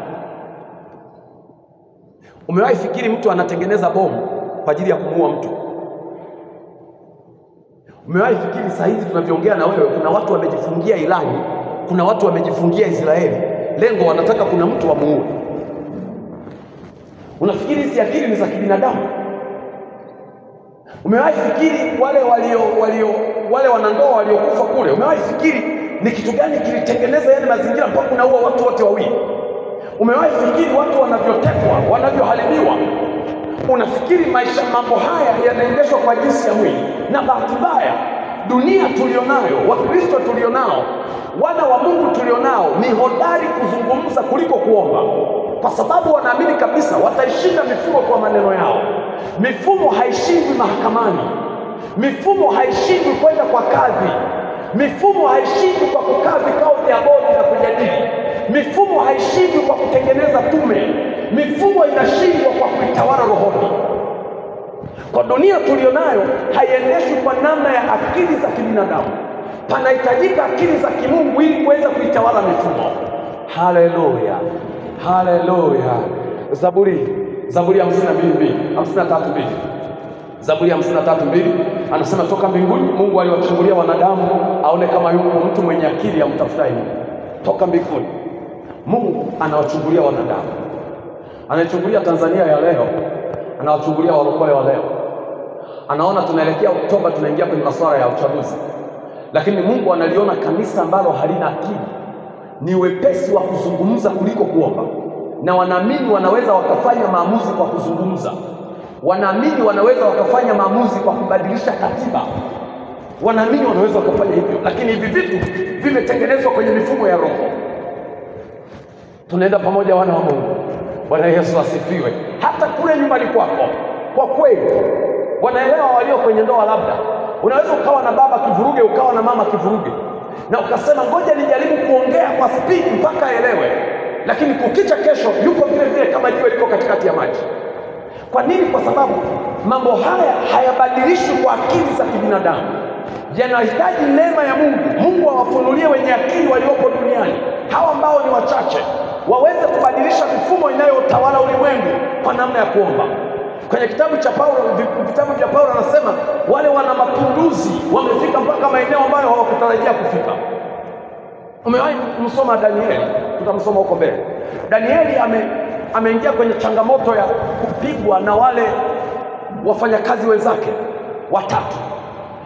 Umewahi fikiri mtu anatengeneza bomu kwa ajili ya kumuua mtu? Umewahi fikiri saa hizi tunavyoongea na wewe, kuna watu wamejifungia Irani, kuna watu wamejifungia Israeli, lengo wanataka kuna mtu wamuue? Unafikiri hizi akili ni za kibinadamu? Umewahi fikiri wale wanandoa waliokufa kule, umewahi fikiri Ni kitu gani kilitengeneza yale mazingira mpaka unaua watu wote wawili? Umewahi fikiri watu wanavyotekwa, wanavyoharibiwa? Unafikiri mambo haya yanaendeshwa kwa jinsi ya mwili? Na bahati mbaya, dunia tulionayo, Wakristo tulionao, wana wa Mungu tulionao ni hodari kuzungumza kuliko kuomba, kwa sababu wanaamini kabisa wataishinda mifumo kwa maneno yao. Mifumo haishindwi mahakamani, mifumo haishindwi kwenda kwa kadhi, mifumo haishindwi kwa kukaa vikao vya bodi na kujadili, mifumo haishindwi kwa kutengeneza tume, mifumo inashindwa kwa kuitawala rohoni. Kwa dunia tulionayo haiendeshwi kwa namna ya akili za kibinadamu, panahitajika akili za kimungu ili kuweza kuitawala mifumo. Haleluya, haleluya. Zaburi ya 53:2 Zaburi ya 53:2 anasema, toka mbinguni Mungu aliwachungulia wanadamu aone kama yuko mtu mwenye akili amtafutaye Mungu. Toka mbinguni Mungu anawachungulia wanadamu, anaichungulia Tanzania ya leo, anawachungulia walokole wa leo. Anaona tunaelekea Oktoba, tunaingia kwenye masuala ya uchaguzi, lakini Mungu analiona kanisa ambalo halina akili, ni wepesi wa kuzungumza kuliko kuomba, na wanaamini wanaweza wakafanya maamuzi kwa kuzungumza. Wanaamini wanaweza wakafanya maamuzi kwa kubadilisha katiba, wanaamini wanaweza wakafanya hivyo, lakini hivi vitu vimetengenezwa kwenye mifumo ya roho. Tunaenda pamoja, wana wa Mungu. Bwana Yesu asifiwe. Hata kule nyumbani kwako, kwa kweli wanaelewa walio kwenye ndoa. Labda unaweza ukawa na baba kivuruge, ukawa na mama kivuruge, na ukasema ngoja nijaribu kuongea kwa speed mpaka aelewe, lakini kukicha kesho yuko vile vile kama jiwe liko katikati ya maji. Kwa nini? Kwa sababu mambo haya hayabadilishwi kwa akili za kibinadamu, yanahitaji neema ya Mungu. Mungu awafunulie wenye akili waliopo duniani, hawa ambao ni wachache, waweze kubadilisha mifumo inayotawala ulimwengu kwa namna ya kuomba. Kwenye vitabu vya Paulo anasema wale wana mapinduzi wamefika mpaka maeneo ambayo hawakutarajia kufika. Umewahi kumsoma Danieli? Tutamsoma huko mbele. Danieli ameingia kwenye changamoto ya kupigwa na wale wafanyakazi wenzake watatu.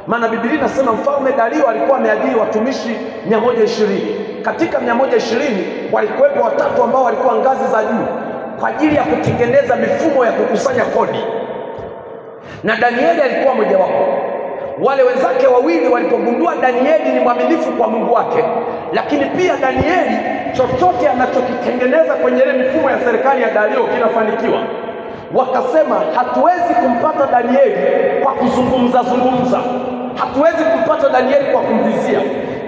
Maana Biblia inasema Mfalme Dario alikuwa ameajiri watumishi 120. Katika 120 walikuwepo watatu ambao walikuwa ngazi za juu kwa ajili ya kutengeneza mifumo ya kukusanya kodi, na Danieli alikuwa mmoja wapo. Wale wenzake wawili walipogundua Danieli ni mwaminifu kwa Mungu wake, lakini pia Danieli chochote anachokitengeneza kwenye ile mifumo ya serikali ya Dario kinafanikiwa, wakasema hatuwezi kumpata Danieli kwa kuzungumza, hatuwezi kumpata Danieli kwa kumvizia,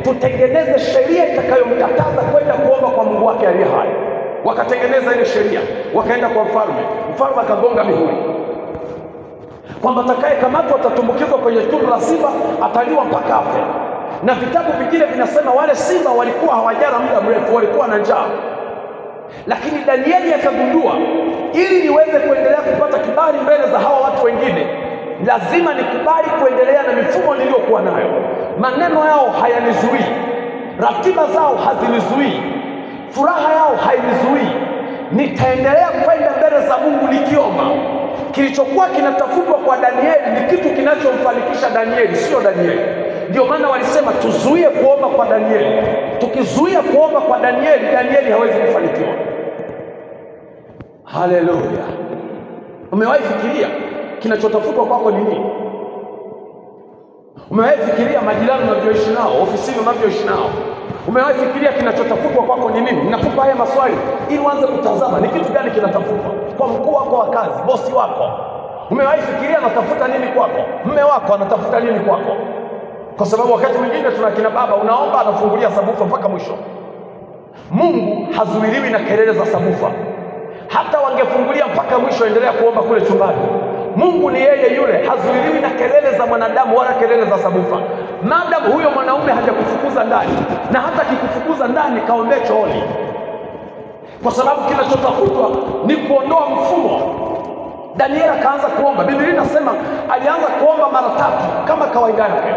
tutengeneze sheria itakayomkataza kwenda kuomba kwa Mungu wake aliye hai. Wakatengeneza ile sheria, wakaenda kwa mfalme. Mfalme akagonga mihuri kwamba atakayekamatwa atatumbukizwa kwenye tundu la simba, ataliwa mpaka afe. Na vitabu vingine vinasema wale simba walikuwa hawajala muda mrefu, walikuwa na njaa. Lakini Danieli akagundua, ili niweze kuendelea kupata kibali mbele za hawa watu wengine, lazima nikubali kuendelea na mifumo niliyokuwa nayo. Maneno yao hayanizuii, ratiba zao hazinizuii, furaha yao hainizuii. Nitaendelea kwenda mbele za Mungu nikiomba. Kilichokuwa kinatafutwa kwa Danieli ni kitu kinachomfanikisha Danieli, sio Danieli. Ndio maana walisema tuzuie kuomba kwa Danieli. Tukizuia kuomba kwa Danieli, Danieli hawezi kufanikiwa. Haleluya. Umewahi fikiria kinachotafutwa kwako ni nini? Umewahi fikiria majirani unavyoishi nao, ofisini unavyoishi nao? Umewahi fikiria kinachotafutwa kwako ni nini? Ninakupa haya maswali ili uanze kutazama ni kitu gani kinatafutwa kwa mkuu wako wa kazi, bosi wako. Umewahi fikiria anatafuta nini kwako? Mume wako anatafuta nini kwako? Kwa sababu wakati mwingine tuna kina baba, unaomba anafungulia sabufa mpaka mwisho. Mungu hazuiliwi na kelele za sabufa. Hata wangefungulia mpaka mwisho, endelea kuomba kule chumbani. Mungu ni yeye yule, hazuiliwi na kelele za mwanadamu wala kelele za sabufa. Maadamu huyo mwanaume hajakufukuza ndani, na hata kikufukuza ndani, kaombee chooni, kwa sababu kinachotafutwa ni kuondoa mfumo. Danieli akaanza kuomba. Biblia inasema alianza kuomba mara 3 kama kawaida yake,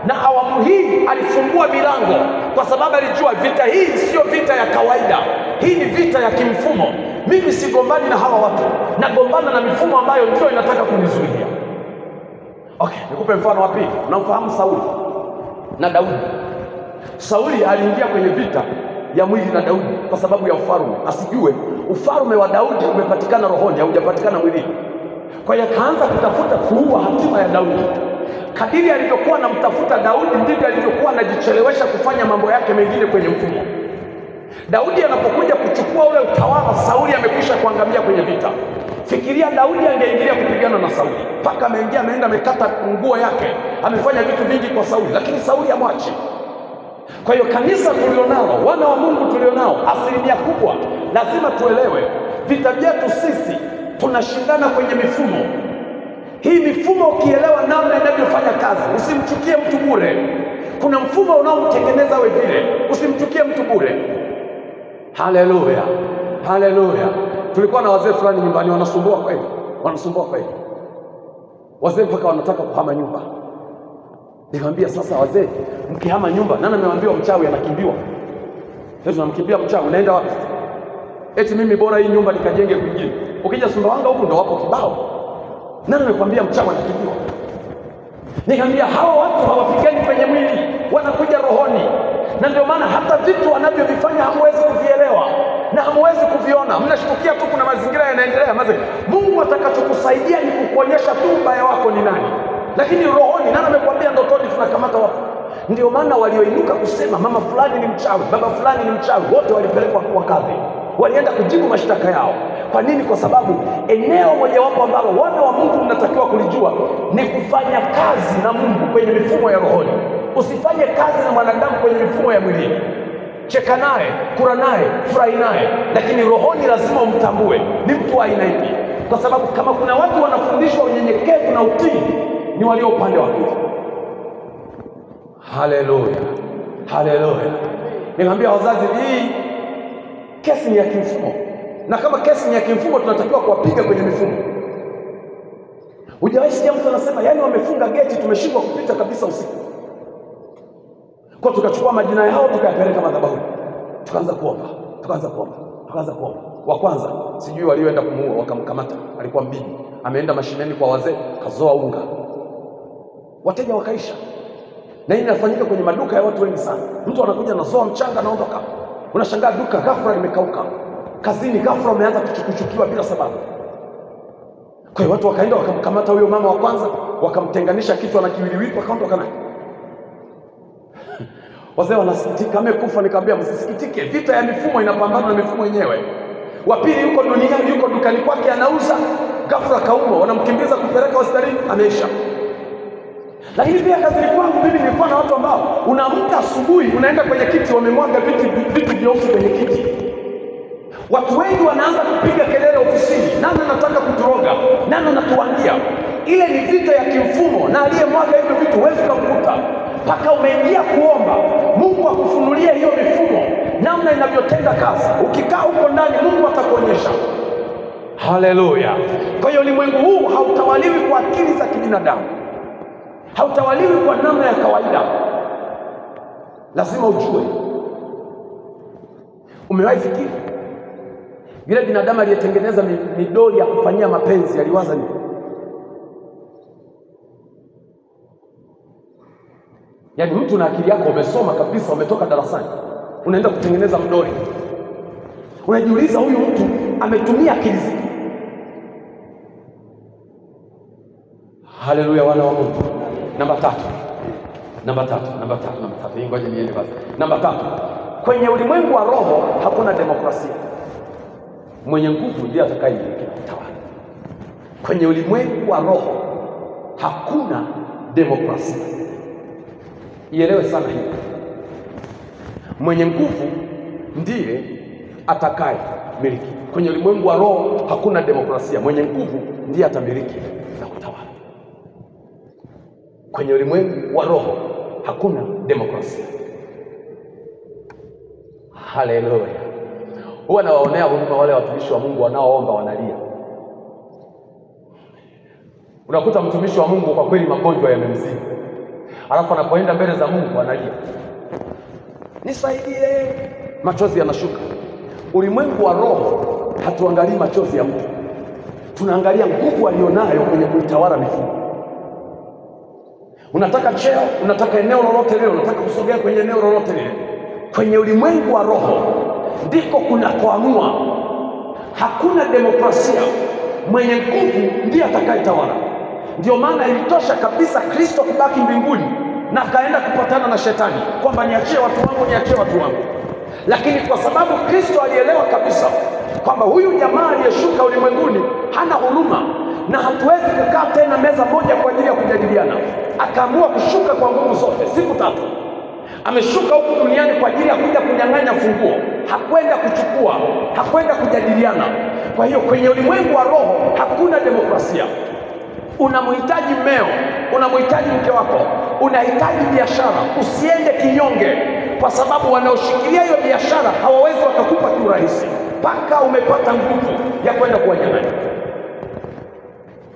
na awamu hii alifungua milango, kwa sababu alijua vita hii sio vita ya kawaida, hii ni vita ya kimfumo. Mimi sigombani na hawa watu, nagombana na mifumo ambayo ndio inataka kunizuia. Okay, nikupe mfano wa pili. Unamfahamu Sauli na Daudi? Sauli aliingia kwenye vita ya mwili na Daudi kwa sababu ya ufalme, asijue ufalme wa Daudi umepatikana rohoni, haujapatikana mwilini. Kwa hiyo akaanza kutafuta kuua hatima ya Daudi. Kadiri alivyokuwa anamtafuta Daudi, ndivyo alivyokuwa anajichelewesha kufanya mambo yake mengine kwenye mfumo. Daudi anapokuja kuchukua ule utawala, Sauli amekwisha kuangamia kwenye vita. Fikiria Daudi angeingilia kupigana na Sauli, mpaka ameenda amekata nguo yake, amefanya vitu vingi kwa Sauli, lakini Sauli amwachi. Kwa hiyo kanisa tulionalo, wana wa Mungu tulionao, asilimia kubwa lazima tuelewe vita vyetu sisi tunashindana kwenye mifumo. Hii mifumo ukielewa namna inavyofanya kazi, usimchukie mtu bure. Kuna mfumo unaomtengeneza wewe vile, usimchukie mtu bure. Haleluya, haleluya. Tulikuwa na wazee fulani nyumbani, wanasumbua kweli, wanasumbua kweli. Wazee mpaka wanataka kuhama nyumba. Nikamwambia, sasa wazee, mkihama nyumba, nani amewaambia mchawi anakimbiwa? Sasa tunamkimbia mchawi, unaenda wapi? Eti mimi bora hii nyumba nikajenge kwingine. Ukija Sumbawanga huku ndo wapo kibao. Nani amekwambia mchawi anakimbiwa? Nikamwambia, hawa watu hawapigani kwenye mwili, wanakuja rohoni. Na ndio maana hata vitu wanavyovifanya hamwezi kuvielewa na hamwezi kuviona. Mnashtukia tu kuna mazingira yanaendelea. Mungu atakachokusaidia ni kukuonyesha tu ubaya wako ni nani. Lakini rohoni, nani amekwambia ndotoni tunakamata watu? Ndio maana walioinuka kusema mama fulani ni mchawi, baba fulani ni mchawi, wote walipelekwa kwa kadhi, walienda kujibu mashtaka yao. Kwa nini? Kwa sababu eneo mojawapo ambalo wana wa Mungu mnatakiwa kulijua ni kufanya kazi na Mungu kwenye mifumo ya rohoni. Usifanye kazi na mwanadamu kwenye mifumo ya mwilini. Cheka naye, kula naye, furahi naye, lakini rohoni lazima umtambue ni mtu wa aina ipi. Kwa sababu kama kuna watu wanafundishwa unyenyekevu na utii, ni walio upande wa pili. Haleluya, haleluya. Nikamwambia wazazi, hii kesi ni ya kimfumo, na kama kesi ni ya kimfumo tunatakiwa kuwapiga kwenye mifumo. Hujawahi sikia mtu anasema yani wamefunga geti tumeshindwa kupita kabisa usiku. Kwa tukachukua majina yao tukayapeleka madhabahuni. Tukaanza kuomba. Wa kwanza sijui walioenda kumuua wakamkamata, alikuwa mbibi, ameenda mashineni kwa wazee, kazoa unga. Wateja wakaisha. Na hii inafanyika kwenye maduka ya watu wengi sana. Mtu anakuja anazoa mchanga naondoka. Unashangaa duka ghafla limekauka. Kazini ghafla umeanza kuchukiwa bila sababu. Kwa hiyo watu wakaenda wakamkamata huyo mama wa kwanza, wakamtenganisha kichwa na kiwiliwili, wakaondoka naye. Wazee wanasikitika, amekufa. Nikamwambia msisikitike, vita ya mifumo inapambana na mifumo yenyewe. Wa pili yuko duniani, yuko dukani kwake anauza, ghafla kaumwa, wanamkimbiza kupeleka hospitalini, ameisha. Lakini pia kazini kwangu mimi nilikuwa na watu ambao unaamka asubuhi unaenda kwenye kiti, wamemwaga vitu vyeusi kwenye kiti. Watu wengi wanaanza kupiga kelele ofisini, nani anataka kuturoga, nani anatuangia. Ile ni vita ya kimfumo, na aliyemwaga hivyo vitu huwezi kumkuta mpaka umeingia kuomba Mungu akufunulie hiyo mifumo namna inavyotenda kazi. Ukikaa huko ndani Mungu atakuonyesha. Haleluya. Kwa hiyo ulimwengu huu hautawaliwi kwa akili za kibinadamu, hautawaliwi kwa namna ya kawaida. Lazima ujue. Umewahi fikiri yule binadamu aliyetengeneza midoli ya kufanyia mapenzi aliwaza nini? Yaani mtu na akili yako, umesoma kabisa, umetoka darasani, unaenda kutengeneza mdoli. Unajiuliza huyu mtu ametumia akili zipi? Haleluya, wana wa Mungu. Namba tatu. Ngoja niende basi. Namba tatu. Kwenye ulimwengu wa roho hakuna demokrasia. Mwenye nguvu ndiye atakayemiliki utawala. Kwenye ulimwengu wa roho hakuna demokrasia. Ielewe sana hiyo. Mwenye nguvu ndiye atakaye miliki. Kwenye ulimwengu wa roho hakuna demokrasia. Mwenye nguvu ndiye atamiliki na kutawala. Kwenye ulimwengu wa roho hakuna demokrasia. Haleluya. Huwa nawaonea huruma wale watumishi wa Mungu wanaoomba wanalia. Unakuta mtumishi wa Mungu kwa kweli magonjwa yamemzidi, alafu anapoenda mbele za Mungu analia, nisaidie, machozi yanashuka. Ulimwengu wa roho hatuangalii machozi ya mtu, tunaangalia nguvu alionayo kwenye kuitawala mifumo. unataka cheo, unataka eneo lolote lile, unataka kusogea kwenye eneo lolote lile, kwenye ulimwengu wa roho ndiko kunakoamua. Hakuna demokrasia. Mwenye nguvu ndiye atakayetawala. Ndio maana ilitosha kabisa Kristo kubaki mbinguni na akaenda kupatana na shetani kwamba niachie watu wangu, niachie watu wangu. Lakini kwa sababu Kristo alielewa kabisa kwamba huyu jamaa aliyeshuka ulimwenguni hana huruma na hatuwezi kukaa tena meza moja kwa ajili ya kujadiliana, akaamua kushuka kwa nguvu zote. Siku 3 ameshuka huku duniani kwa ajili ya kuja kunyang'anya funguo. Hakwenda kuchukua, hakwenda kujadiliana. Kwa hiyo kwenye ulimwengu wa roho hakuna demokrasia. Unamhitaji mmeo, unamhitaji mke wako, unahitaji biashara, usiende kinyonge, kwa sababu wanaoshikilia hiyo biashara hawawezi wakakupa kiurahisi mpaka umepata nguvu ya kwenda kuwanyang'anya.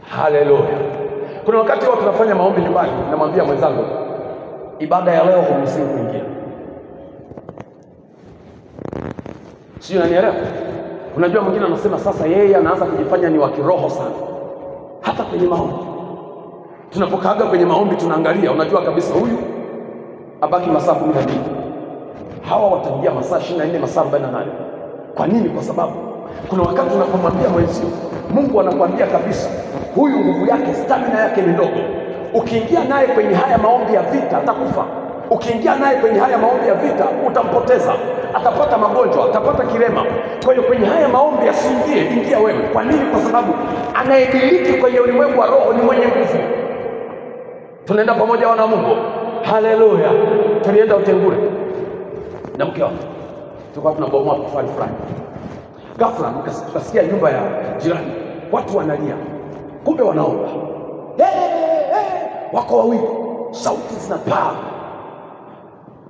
Haleluya. Kuna wakati watu tunafanya maombi nyumbani, namwambia mwenzangu, ibada ya leo huruhusiwi kuingia. Sio, unanielewa? Unajua mwingine anasema sasa yeye anaanza kujifanya ni wa kiroho sana. Hata kwenye maombi tunapokaaga kwenye maombi tunaangalia, unajua kabisa huyu abaki masaa 12, hawa wataingia masaa 24, masaa 48. Kwa nini? Kwa sababu kuna wakati unapomwambia mwenzio, Mungu anakuambia kabisa huyu nguvu yake, stamina yake ni ndogo. Ukiingia naye kwenye haya maombi ya vita atakufa. Ukiingia naye kwenye haya maombi ya vita utampoteza, atapata magonjwa, atapata kilema. Kwa hiyo kwenye haya maombi asiingie, ingia wewe. Kwa nini? Kwa sababu anayemiliki kwenye ulimwengu wa roho ni mwenye nguvu. Tunaenda pamoja wana Mungu. Haleluya. Tulienda Utengule na mke wangu, tulikuwa tunabomoa tofali fulani. Ghafla tukasikia nyumba ya jirani watu wanalia, kumbe wanaomba. Wako wawili, sauti zinapaa.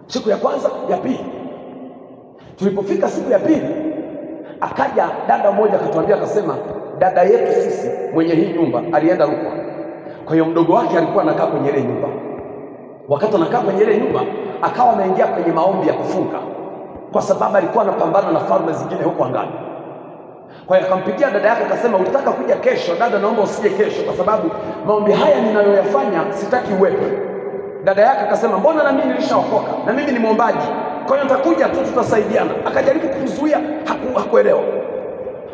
Siku ya kwanza, ya pili. Tulipofika siku ya pili, akaja dada mmoja akatuambia, akasema dada yetu sisi mwenye hii nyumba alienda Rukwa. Kwa hiyo mdogo wake alikuwa anakaa kwenye ile nyumba. Wakati anakaa kwenye ile nyumba, akawa ameingia kwenye maombi ya kufunga, kwa sababu alikuwa anapambana na falme zingine huko angani. Kwa hiyo akampigia dada yake akasema, utaka kuja kesho? Dada, naomba usije kesho kwa sababu maombi haya ninayoyafanya sitaki uwepo. Dada yake akasema, mbona na mimi nilishaokoka na mimi ni mwombaji, kwa hiyo nitakuja tu, tutasaidiana. Akajaribu kumzuia, hakuelewa.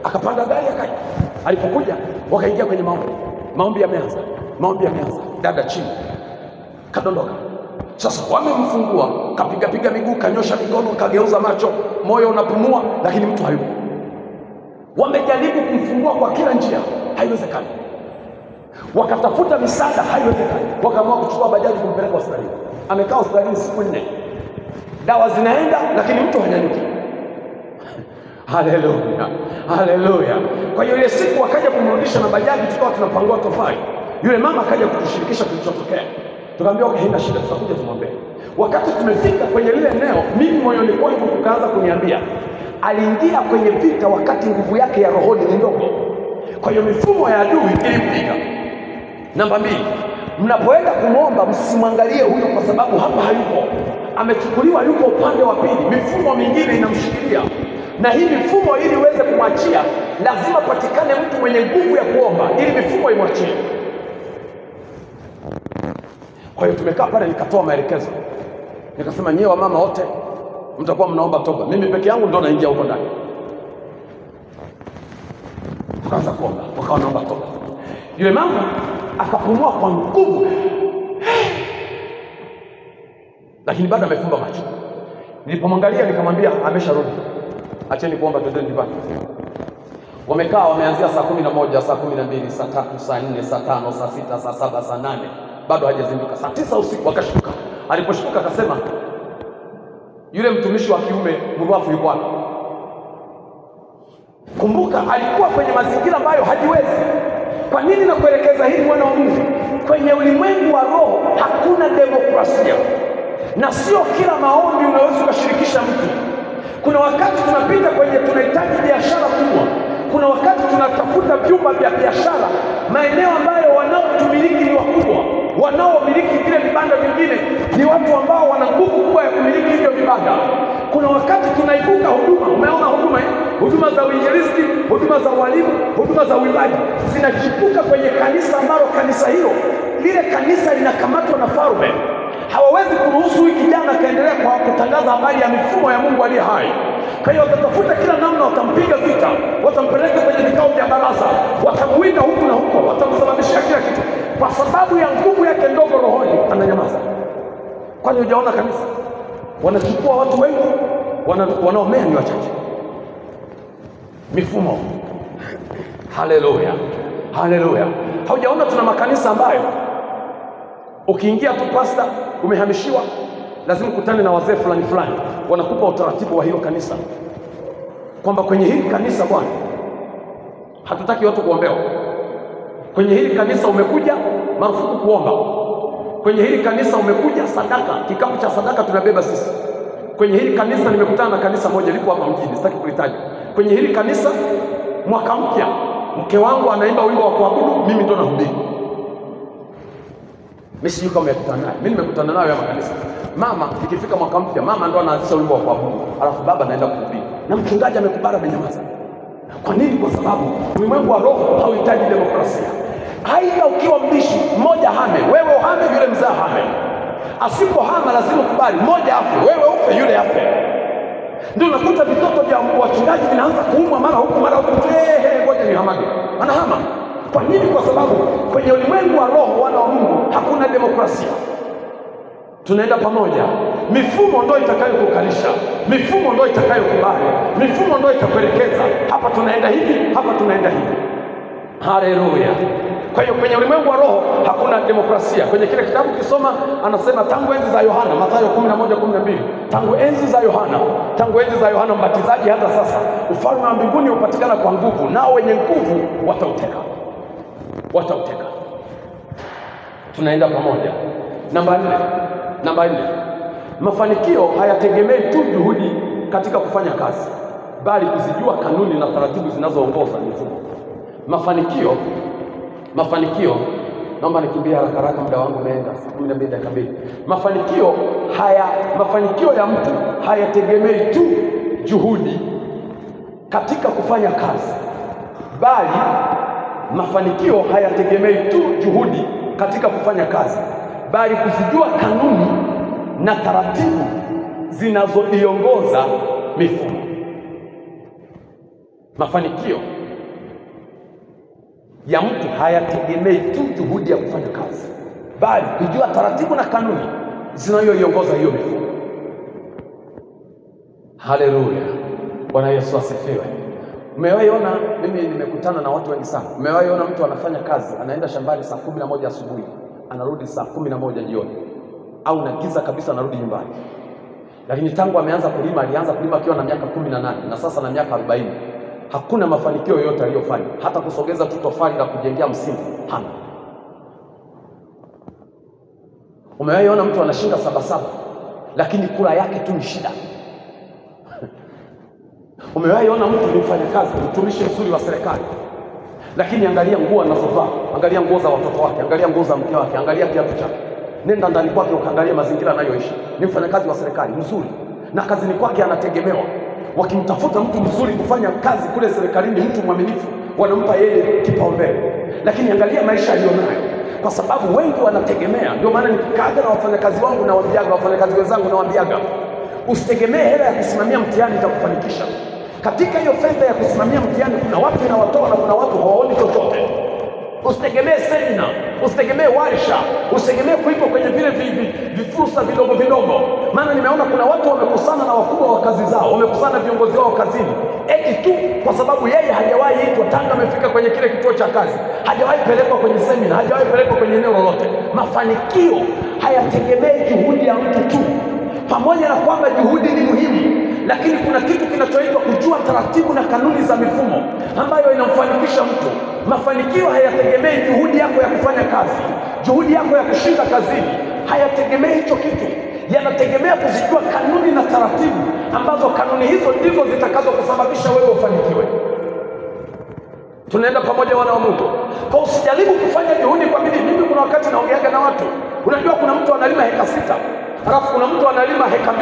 Akapanda gari akaja. Alipokuja wakaingia kwenye maombi. Maombi yameanza. Dada chini kadondoka. Sasa wamemfungua, kapiga miguu, kanyosha mikono, kageuza macho, moyo unapumua, lakini mtu hayupo. Wamejaribu kumfungua kwa kila njia, haiwezekani. Wakatafuta misaada, haiwezekani. Wakaamua kuchukua bajaji kumpeleka hospitalini. Amekaa hospitalini siku 4. Dawa zinaenda, lakini mtu hanyanyuki. Haleluya, haleluya. Kwa hiyo ile siku wakaja kumrudisha na bajaji, tukawa tunapangua tofali. Yule mama akaja kutushirikisha kilichotokea. Tukamwambia okay, haina shida, tutakuja tumwambie. Wakati tumefika kwenye lile eneo, mimi moyoni kwangu kukaanza kuniambia, aliingia kwenye vita wakati nguvu yake ya rohoni ni ndogo. Kwa hiyo mifumo ya adui ilimpiga. Namba 2, mnapoenda kumwomba msimwangalie huyo, kwa sababu hapa hayupo, amechukuliwa, yuko upande wa pili. Mifumo mingine inamshikilia, na hii mifumo ili iweze kumwachia lazima patikane mtu mwenye nguvu ya kuomba ili mifumo imwachie. Kwa hiyo tumekaa pale, nikatoa maelekezo, nikasema nyewe wamama wote mtakuwa mnaomba toba, mimi peke yangu ndo naingia huko ndani. Tukaanza kuomba, wakawa naomba toba. Yule mama akapumua kwa nguvu, lakini bado amefumba macho. Nilipomwangalia nikamwambia amesharudi, acheni kuomba, twendeni nyumbani. Wamekaa, wameanzia saa 11, saa 12, saa 3, saa 4, saa 5, saa 6, saa 7, saa 8, bado hajazinduka. Saa 9 usiku wakashtuka. Aliposhtuka akasema, yule mtumishi wa kiume mruafu yuko wapi? Kumbuka alikuwa kwenye mazingira ambayo hajiwezi. Kwa nini nakuelekeza hili mwana wa Mungu? Kwenye ulimwengu wa roho hakuna demokrasia, na sio kila maombi unaweza kushirikisha mtu. Kuna wakati tunapita kwenye tunahitaji biashara kubwa, kuna wakati tunatafuta vyumba vya biashara maeneo ambayo wanaotumiliki ni wakubwa, wanaomiliki vile vibanda vingine ni watu ambao wana nguvu kubwa ya kumiliki hivyo vibanda. Kuna wakati tunaibuka huduma, umeona huduma za uinjilisti, huduma za walimu, huduma za uimbaji zinachipuka kwenye kanisa ambalo kanisa hilo lile kanisa linakamatwa na falme. Hawawezi kuruhusu huyu kijana akaendelea kwa kutangaza habari ya mifumo ya Mungu aliye hai. Kwa hiyo watatafuta kila namna, watampiga vita, watampeleka kwenye vikao vya baraza, watamwinda huku na huko, watamsababishia kila kitu. Kwa sababu ya nguvu yake ndogo rohoni, ananyamaza. Kwani hujaona kanisa wanachukua watu wengi, wanaomea ni wachache? Mifumo. Haleluya, haleluya. Haujaona tuna makanisa ambayo ukiingia tu pasta umehamishiwa, lazima ukutane na wazee fulani fulani, wanakupa utaratibu wa hiyo kanisa, kwamba kwenye hili kanisa bwana hatutaki watu kuombewa. Kwenye hili kanisa umekuja, marufuku kuomba. Kwenye hili kanisa umekuja, sadaka, kikapu cha sadaka tunabeba sisi. Kwenye hili kanisa, nimekutana na kanisa moja lipo hapa mjini, sitaki kulitaja. Kwenye hili kanisa mwaka mpya mke wangu anaimba wimbo wa kuabudu, mimi ndo nahubiri. Mimi sijui kama umekutana naye. Mimi nimekutana nayo ya makanisa. Mama ikifika mwaka mpya, mama ndo anaanzisha wimbo wa kuabudu, alafu baba anaenda kuhubiri. Na mchungaji amekubali, amenyamaza. Kwa nini? Kwa sababu ulimwengu wa roho hauhitaji demokrasia. Aidha ukiwa mbishi, mmoja hame, wewe uhame, yule mzee hame. Asipohama lazima kubali, mmoja afe, wewe ufe, yule afe. Ndio unakuta vitoto vya wachungaji vinaanza kuumwa mara huku mara huku, ngoja nihamage, anahama. Kwa nini? Kwa sababu kwenye ulimwengu wa roho, wana wa Mungu, hakuna demokrasia. Tunaenda pamoja. Mifumo ndio itakayokukalisha, mifumo ndio itakayokubali, mifumo ndio itakuelekeza, hapa tunaenda hivi, hapa tunaenda hivi. Haleluya. Kwa hiyo kwenye ulimwengu wa roho hakuna demokrasia. Kwenye kile kitabu kisoma, anasema tangu enzi za Yohana, Mathayo 11:12, tangu enzi za Yohana Mbatizaji hata sasa, ufalme wa mbinguni upatikana kwa nguvu, nao wenye nguvu watauteka. Tunaenda pamoja. Namba 4. Mafanikio hayategemei tu juhudi katika kufanya kazi, bali kuzijua kanuni na taratibu zinazoongoza mifumo. Mafanikio, naomba nikimbie haraka, muda wangu umeenda, 12 dakika 2. Mafanikio ya mtu hayategemei tu juhudi katika kufanya kazi, bali mafanikio hayategemei tu juhudi katika kufanya kazi, bali kuzijua kanuni na taratibu zinazoiongoza mifumo. Mafanikio ya mtu hayategemei tu juhudi ya kufanya kazi, bali kujua taratibu na kanuni zinazoiongoza hiyo mifumo. Haleluya. Bwana Yesu asifiwe. Umewahi ona, mimi nimekutana na watu wengi sana. Umewahi ona mtu anafanya kazi, anaenda shambani saa 11 asubuhi, anarudi saa 11 jioni, au na giza kabisa anarudi nyumbani. Lakini tangu ameanza kulima, alianza kulima akiwa na miaka 18 na sasa na miaka 40. Hakuna mafanikio yoyote aliyofanya, hata kusogeza tu tofali la kujengea msingi hana. Umewahi ona mtu anashinda 7 lakini kula yake tu ni shida? Umewahi ona mtu ni mfanyakazi, mtumishi mzuri wa serikali, lakini angalia nguo anazovaa, angalia nguo za watoto wake, angalia nguo za mke wake, angalia kiatu chake. Nenda ndani kwake ukaangalia mazingira anayoishi. Ni mfanyakazi wa serikali mzuri, na kazini kwake anategemewa. Wakimtafuta mtu mzuri kufanya kazi kule serikalini, mtu mwaminifu, wanampa yeye kipaumbele. Lakini angalia maisha aliyonayo, kwa sababu wengi wanategemea. Ndio maana nikikaga na wafanyakazi wangu na waambiaga, wafanyakazi wenzangu na waambiaga, usitegemee hela ya kusimamia mtihani itakufanikisha. Katika hiyo fedha ya kusimamia mtihani kuna watu inawatoa na kuna watu hawaoni chochote. Usitegemee semina, usitegemee warsha, usitegemee kuitwa kwenye vile vifursa vidogo vidogo. Maana nimeona kuna watu wamekusana na wakubwa wa kazi zao, wamekusana viongozi wao kazini, eti tu kwa sababu yeye hajawahi itwa tangu amefika kwenye kile kituo cha kazi, hajawahi pelekwa kwenye semina, hajawahi pelekwa kwenye eneo lolote. Mafanikio hayategemei juhudi ya mtu tu, pamoja na kwamba juhudi ni muhimu, lakini kuna kitu kinachoitwa kujua taratibu na kanuni za mifumo ambayo inamfanikisha mtu. Mafanikio hayategemei juhudi yako ya kufanya kazi, juhudi yako ya kushinda kazini, hayategemei hicho kitu. Yanategemea kuzijua kanuni na taratibu, ambazo kanuni hizo ndizo zitakazokusababisha wewe ufanikiwe. Tunaenda pamoja, wana wa Mungu. Kwa usijaribu kufanya juhudi kwa bidii. Mimi kuna wakati naongeaga na watu, unajua kuna mtu analima heka 6, alafu kuna mtu analima heka 2.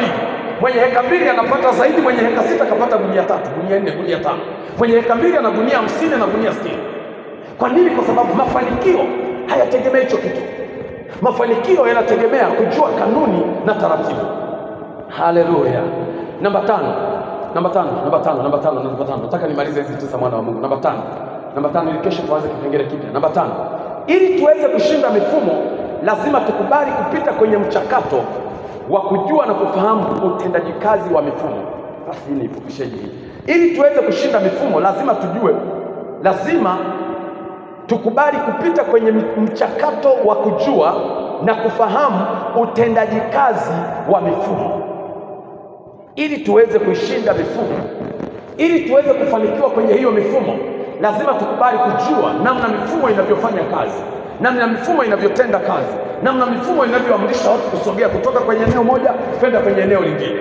Mwenye heka 2 anapata zaidi, mwenye heka 6 kapata gunia 3, gunia 4, gunia 5. Mwenye heka 2 ana gunia 50 na gunia 60. Kwa nini? Kwa sababu mafanikio hayategemei hicho kitu. Mafanikio yanategemea kujua kanuni na taratibu. Haleluya. Namba tano. Nataka nimalize hizi 9 mwana wa Mungu. Namba tano ili kesho tuanze kipengele kipya. Namba 5. Ili tuweze kushinda mifumo, lazima tukubali kupita kwenye mchakato wa kujua na kufahamu utendaji kazi wa mifumo. Basi nifupisheje hii? Ili tuweze kushinda mifumo, lazima tukubali kupita kwenye mchakato wa kujua na kufahamu utendaji kazi wa mifumo. Ili tuweze kuishinda mifumo, ili tuweze kufanikiwa kwenye hiyo mifumo, lazima tukubali kujua namna mifumo inavyofanya kazi, namna mifumo inavyotenda kazi, namna mifumo inavyoamrisha watu kusogea kutoka kwenye eneo moja kwenda kwenye eneo lingine.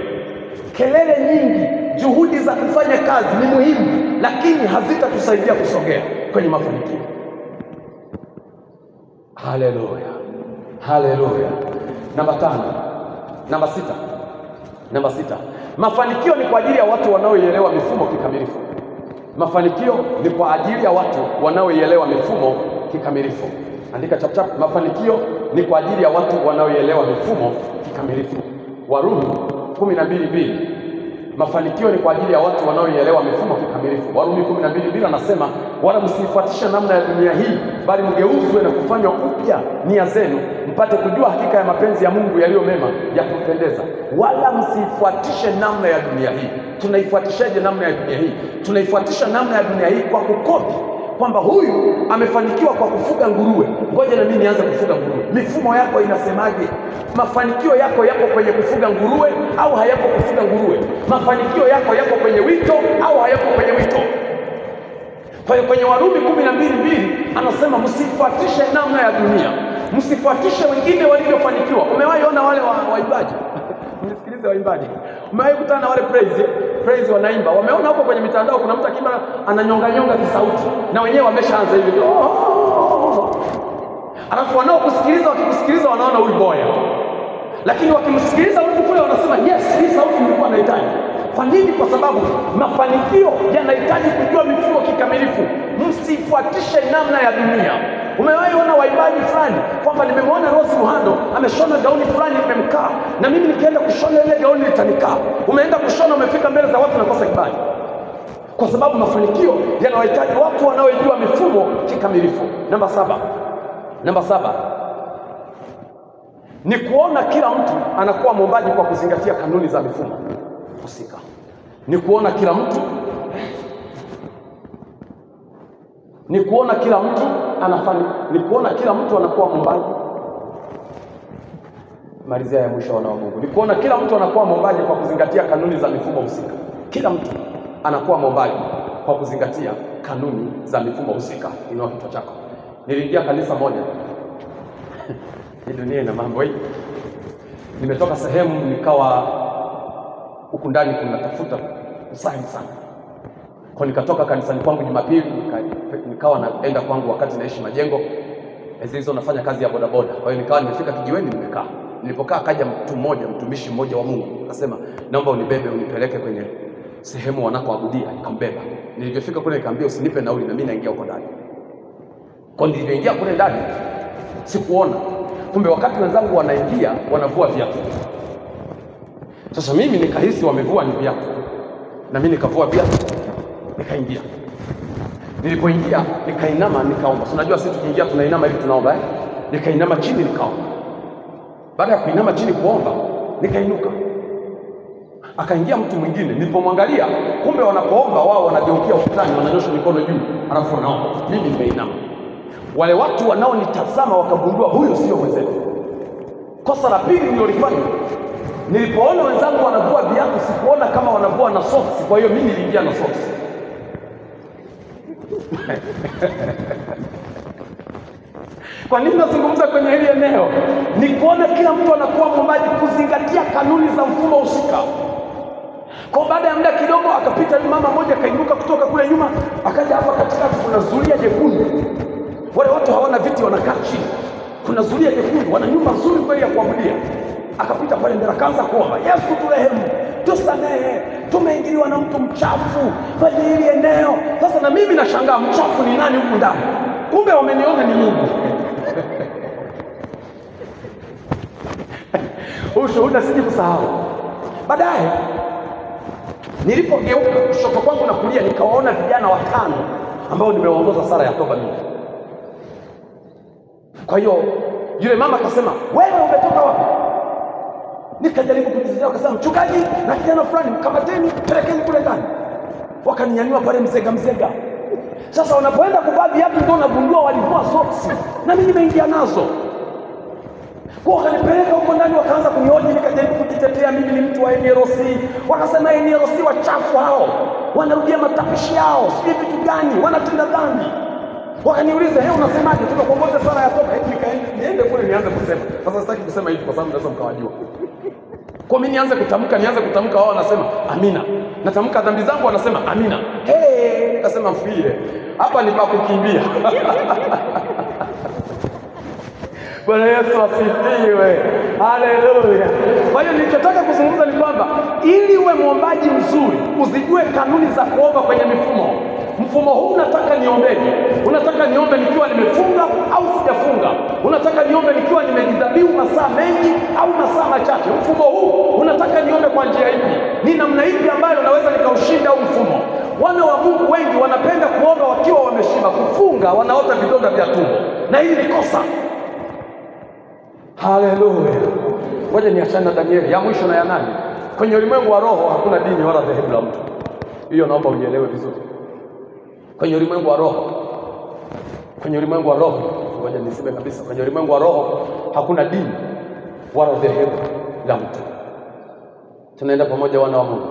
Kelele nyingi, juhudi za kufanya kazi ni muhimu, lakini hazitatusaidia kusogea kwenye mafanikio. Haleluya. Namba 6. Mafanikio ni kwa ajili ya watu wanaoielewa mifumo kikamilifu. Mafanikio ni kwa ajili ya watu wanaoielewa mifumo kikamilifu. Andika chap. Mafanikio ni kwa ajili ya watu wanaoielewa mifumo kikamilifu. Warumi 12:2. Mafanikio ni kwa ajili ya watu wanaoielewa mifumo kikamilifu. Warumi 12:2 anasema, wala msifuatishe namna ya dunia hii, bali mgeuzwe na kufanywa upya nia zenu, mpate kujua hakika ya mapenzi ya Mungu yaliyo mema, ya kumpendeza. Wala msifuatishe namna ya dunia hii. Tunaifuatishaje namna ya dunia hii? Tunaifuatisha namna ya dunia hii kwa kukopi, kwamba huyu amefanikiwa kwa kufuga nguruwe, ngoja na mimi nianze kufuga nguruwe. Mifumo yako inasemaje? Mafanikio yako yako kwenye kufuga nguruwe au hayako kufuga nguruwe? Mafanikio yako yako kwenye wito au hayako kwenye wito? Kwa hiyo kwenye Warumi 12:2 anasema msifuatishe namna ya dunia, msifuatishe wengine walivyofanikiwa. Umewahi ona wale waimbaji? Mnisikilize waimbaji. Umewahi kutana na wale praise wanaimba? Wameona huko kwenye mitandao kuna mtu akiimba ananyonga kisauti, na wenyewe wameshaanza hivi. Alafu wanaokusikiliza wakikusikiliza wanaona huyu boya. Lakini wakimsikiliza mtu kule wanasema yes, hii sauti nilikuwa nahitaji. Kwa nini? Kwa sababu mafanikio yanahitaji kujua mifumo kikamilifu. Msifuatishe namna ya dunia. Umewahi ona waimbaji fulani kwamba nimemwona Rose Muhando ameshona gauni fulani limemkaa, na mimi nikienda kushona ile gauni litanikaa. Umeenda kushona, umefika mbele za watu nakosa kibali. Kwa sababu mafanikio yanahitaji watu wanaojua mifumo kikamilifu. Namba 7 ni kuona kila mtu anakuwa mwombaji kwa kuzingatia kanuni za mifumo husika. Ni kuona kila mtu anakuwa mwombaji. Malizia ya mwisho wana wa Mungu. Ni kuona kila mtu anakuwa mwombaji kwa kuzingatia kanuni za mifumo husika. Kila mtu anakuwa mwombaji kwa kuzingatia kanuni za mifumo husika. Inua kichwa chako. Niliingia kanisa moja. Hii dunia ina mambo hii. Nimetoka sehemu nikawa huku ndani kunatafuta usahi sana. Kwa nikatoka kanisani kwangu Jumapili nikawa naenda kwangu wakati naishi Majengo. Hizo nafanya kazi ya bodaboda. Kwa hiyo nikawa nimefika kijiweni nimekaa. Nilipokaa kaja mtumishi mmoja wa Mungu akasema, naomba unibebe unipeleke kwenye sehemu wanakoabudia. Nikambeba. Nilipofika kule nikamwambia usinipe nauli na mimi naingia huko ndani. Kwa nilipoingia kule ndani sikuona. Kumbe wakati wenzangu wanaingia wanavua viatu. Sasa mimi nikahisi wamevua ni viatu, na mimi nikavua viatu nikaingia. Nilipoingia nikainama nikaomba. Unajua sisi tukiingia tunainama ili tunaomba Nikainama chini nikaomba. Baada ya kuinama chini kuomba nikainuka. Akaingia mtu mwingine, nilipomwangalia kumbe wanapoomba wao wanageukia ukutani, wananyosha mikono juu, alafu wanaomba. Mimi nimeinama. Wale watu wanaonitazama wakagundua huyo sio mwenzetu. Kosa la pili nililofanya, nilipoona wenzangu wanavua viatu sikuona kama wanavua na socks, kwa hiyo mimi niliingia na socks. Kwa nini nazungumza kwenye hili eneo? Ni kuona kila mtu anakuwa mwombaji kuzingatia kanuni za mfumo husika. Kwa baada ya muda kidogo akapita yule mama mmoja akainuka kutoka kule nyuma, akaja hapa katikati kuna zulia jekundu. Wale watu hawana viti wanakaa chini. Kuna zulia jekundu, wana nyumba nzuri kweli ya kuabudia. Akapita pale mbele akaanza kuomba, Yesu turehemu, tusamehe, tumeingiliwa na mtu mchafu kwenye hili eneo. Sasa na mimi nashangaa mchafu ni nani huku ndani? Kumbe wameniona ni Mungu. Ushuhuda siji kusahau. Baadaye nilipogeuka kushoto kwangu na kulia, nikawaona vijana 5 ambao nimewaongoza sala ya toba mimi. Kwa hiyo yule mama akasema, wewe umetoka wapi? Nikajaribu kujizia, akasema, mchungaji na kijana fulani, mkamateni, pelekeni kule ndani. Wakaninyanyua pale mzega. Sasa wanapoenda kuvaa viatu ndio nagundua walivua soksi na mimi nimeingia nazo. Kwa wakanipeleka huko ndani, wakaanza kunihoji, nikajaribu kujitetea, mimi ni mtu wa NLC. Wakasema NLC wachafu hao, wanarudia matamshi yao, sijui vitu gani, wanatenda dhambi. Wakaniuliza, unasemaje? Tunakuongoza sala ya toba. Niende kule nianze kusema. Sasa sitaki kusema hivi kwa sababu naweza mkawajua. Kwa mimi nianze kutamka, wao wanasema amina. Natamka dhambi zangu, wanasema amina. Nikasema mfire. Hapa ni pa kukimbia. Bwana Yesu asifiwe. Haleluya. Kwa hiyo nilichotaka kuzungumza ni kwamba ili uwe mwombaji mzuri, uzijue kanuni za kuomba kwenye mifumo. Mfumo huu unataka niombeje? Unataka niombe nikiwa nimefunga au sijafunga? Unataka niombe nikiwa nimejidhabihu masaa mengi au masaa machache? Mfumo huu unataka niombe kwa njia ipi? Ni namna ipi ambayo naweza nikaushinda huu mfumo? Wana wa Mungu wengi wanapenda kuomba wakiwa wameshiba, kufunga wanaota vidonda vya tumbo, na hili ni kosa. Haleluya. Ngoja niachane na Danieli ya mwisho na ya 8. Kwenye ulimwengu wa roho hakuna dini wala dhehebu la mtu. Hiyo naomba unielewe vizuri. Kwenye ulimwengu wa roho, ngoja niseme kabisa, kwenye ulimwengu wa roho hakuna dini wala dhehebu la mtu. Tunaenda pamoja, wana wa Mungu.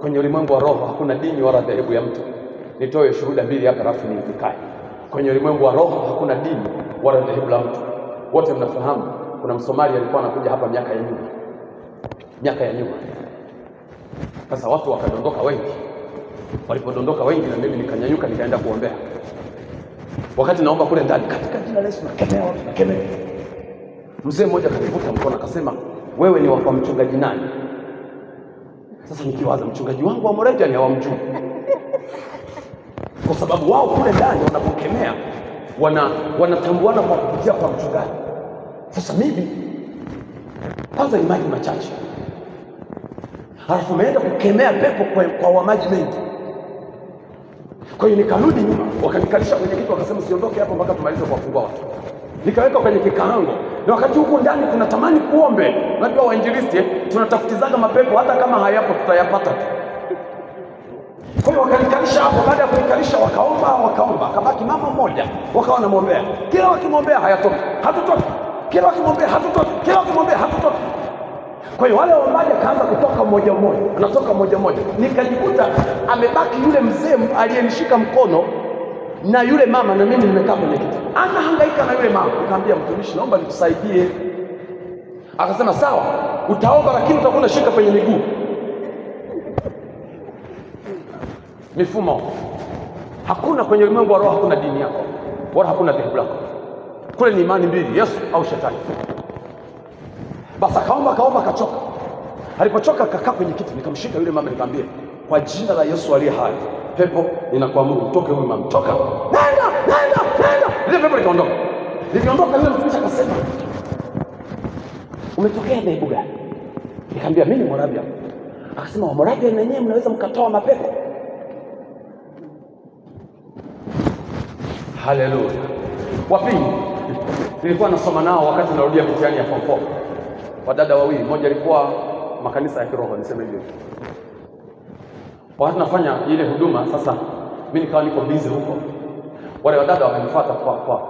Kwenye ulimwengu wa roho hakuna dini wala dhehebu ya mtu. Nitoe shuhuda 2 hapa rafu nikae. Kwenye ulimwengu wa roho hakuna dini wala dhehebu la mtu. Wote mnafahamu kuna Msomali alikuwa anakuja hapa miaka ya nyuma. Sasa watu wakadondoka wengi. Walipodondoka wengi, na mimi nikanyanyuka nikaenda kuombea. Wakati naomba kule ndani, katika jina la Yesu nakemea. Mzee mmoja akanivuta mkono akasema, wewe ni wa kwa mchungaji nani? Sasa nikiwaza, mchungaji wangu wa Moravian hawamjui. Kwa sababu wao kule ndani wanapokemea wanatambuana kwa kupitia kwa mchungaji. Sasa mimi kwanza ni maji machache, halafu umeenda kukemea pepo kwa wa maji mengi. Kwa hiyo nikarudi nyuma, wakanikalisha kwenye kitu, wakasema siondoke hapo mpaka tumalize kuwafungua watu. Nikaweka kwenye kikaango, na wakati huko ndani tunatamani kuombe. Unajua wainjilisti tunatafutizaga mapepo, hata kama hayapo tutayapata tu. Kwa hiyo wakanikalisha hapo. Baada ya kunikalisha wakaomba, akabaki mama mmoja, wakawa wanamwombea. Kila wakimwombea hayatoki, hatutoki. Kila wakimwombea hatutoki, kila wakimwombea hatutoki. Kwa hiyo wale waombaji akaanza kutoka mmoja mmoja, anatoka mmoja mmoja. Nikajikuta amebaki yule mzee aliyenishika mkono na yule mama, na mimi nimekaa kwenye kiti. Anahangaika na yule mama. Nikamwambia, mtumishi, naomba nikusaidie. Akasema sawa, utaomba lakini utakuwa unashika kwenye miguu. Mifumo hakuna kwenye ulimwengu wa roho. Hakuna dini yako wala hakuna dhehebu lako. Kule ni imani mbili, Yesu au shetani. Basi akaomba akachoka. Alipochoka akakaa kwenye kiti, nikamshika yule mama nikamwambia, kwa jina la Yesu aliye hai, pepo ninakuamuru utoke huyu mama, toka. Nenda. Ile pepo likaondoka. Liliondoka. Yule mtumishi akasema, umetokea dhehebu gani? Nikamwambia mimi ni Moravian. Akasema, wa Moravian wenyewe mnaweza mkatoa mapepo? Haleluya. Wapili, nilikuwa nasoma nao wakati narudia mitihani ya form 4. Wadada wawili, mmoja alikuwa makanisa ya kiroho, niseme hivyo. Wakati nafanya ile huduma, sasa mimi nikawa niko busy huko. Wale wadada wakanifuata kwa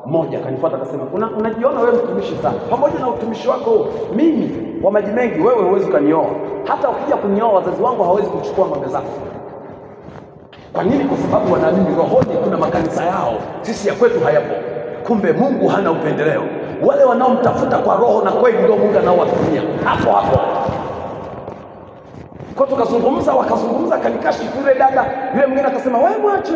mmoja akanifuata akasema, unajiona wewe mtumishi sana. Pamoja na utumishi wako mimi wa maji mengi, wewe huwezi kunioa. Hata ukija kunioa wazazi wangu hawezi kuchukua ng'ombe zako. Kwa nini? Kwa sababu wanaamini rohoni kuna makanisa yao, sisi ya kwetu hayapo. Kumbe Mungu hana upendeleo. Wale wanaomtafuta kwa roho na kweli ndio Mungu anaowatumia hapo. Kwa tukazungumza, wakazungumza, kanikashifu yule dada. Yule mwingine akasema, wewe mwache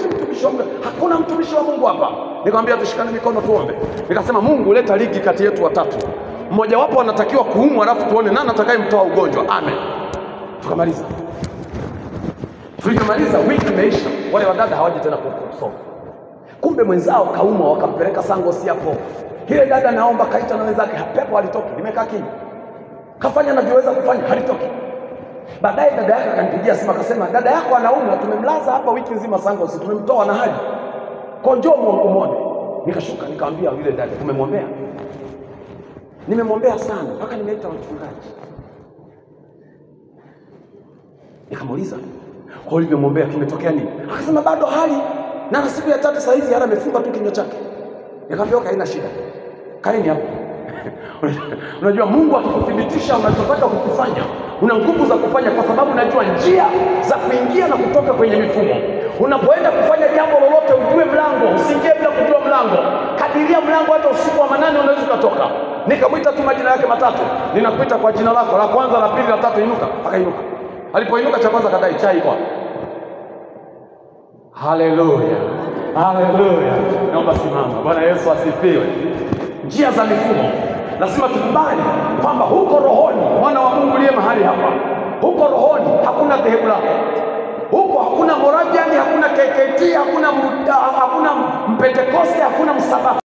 mtumishi wa Mungu. Hakuna mtumishi wa Mungu hapa. Nikamwambia tushikane mikono tuombe. Nikasema, Mungu leta ligi kati yetu watatu. Mmoja wapo anatakiwa kuumwa, alafu tuone nani atakayemtoa ugonjwa. Amen. Tukamaliza. Tulimaliza, wiki imeisha, wale wadada hawaje tena kusoma. Kumbe mwenzao kaumwa, wakampeleka Sango Siapo. Ile dada naomba kaita na wenzake, pepo alitoki, limekaa kimya. kafanya anavyoweza kufanya, halitoki. Baadaye dada yake akanipigia simu akasema, dada yako anaumwa, tumemlaza hapa wiki nzima Sangosi, tumemtoa na hali kwa njoo muone. Nikashuka nikamwambia yule dada, tumemwombea, nimemwombea sana mpaka nimeita wachungaji. Nikamuuliza, kwa hiyo nimemwombea kimetokea nini? Akasema bado hali, na siku ya 3 saa hizi hana, amefunga tu kinywa chake. Nikamwambia okay, haina shida, kaeni hapo. Unajua Mungu akikuthibitisha unachotaka kukifanya, una nguvu za kufanya, kwa sababu unajua njia za kuingia na kutoka kwenye mifumo. Unapoenda kufanya jambo lolote, ujue mlango, usiingie bila kujua mlango. Kadiria mlango, hata usiku wa manane unaweza kutoka. Nikamwita tu majina yake matatu, ninakuita kwa jina lako, la kwanza, la pili, la tatu, inuka. Akainuka. Alipoinuka cha kwanza kadai chai kwa. Haleluya. Haleluya. Naomba simama. Bwana Yesu asifiwe. Njia za mifumo lazima tukubali kwamba huko rohoni, mwana wa Mungu aliye mahali hapa, huko rohoni hakuna dhehebu lako. Huko hakuna Moravian, hakuna KKT, hakuna Mpentekoste, hakuna Msabato.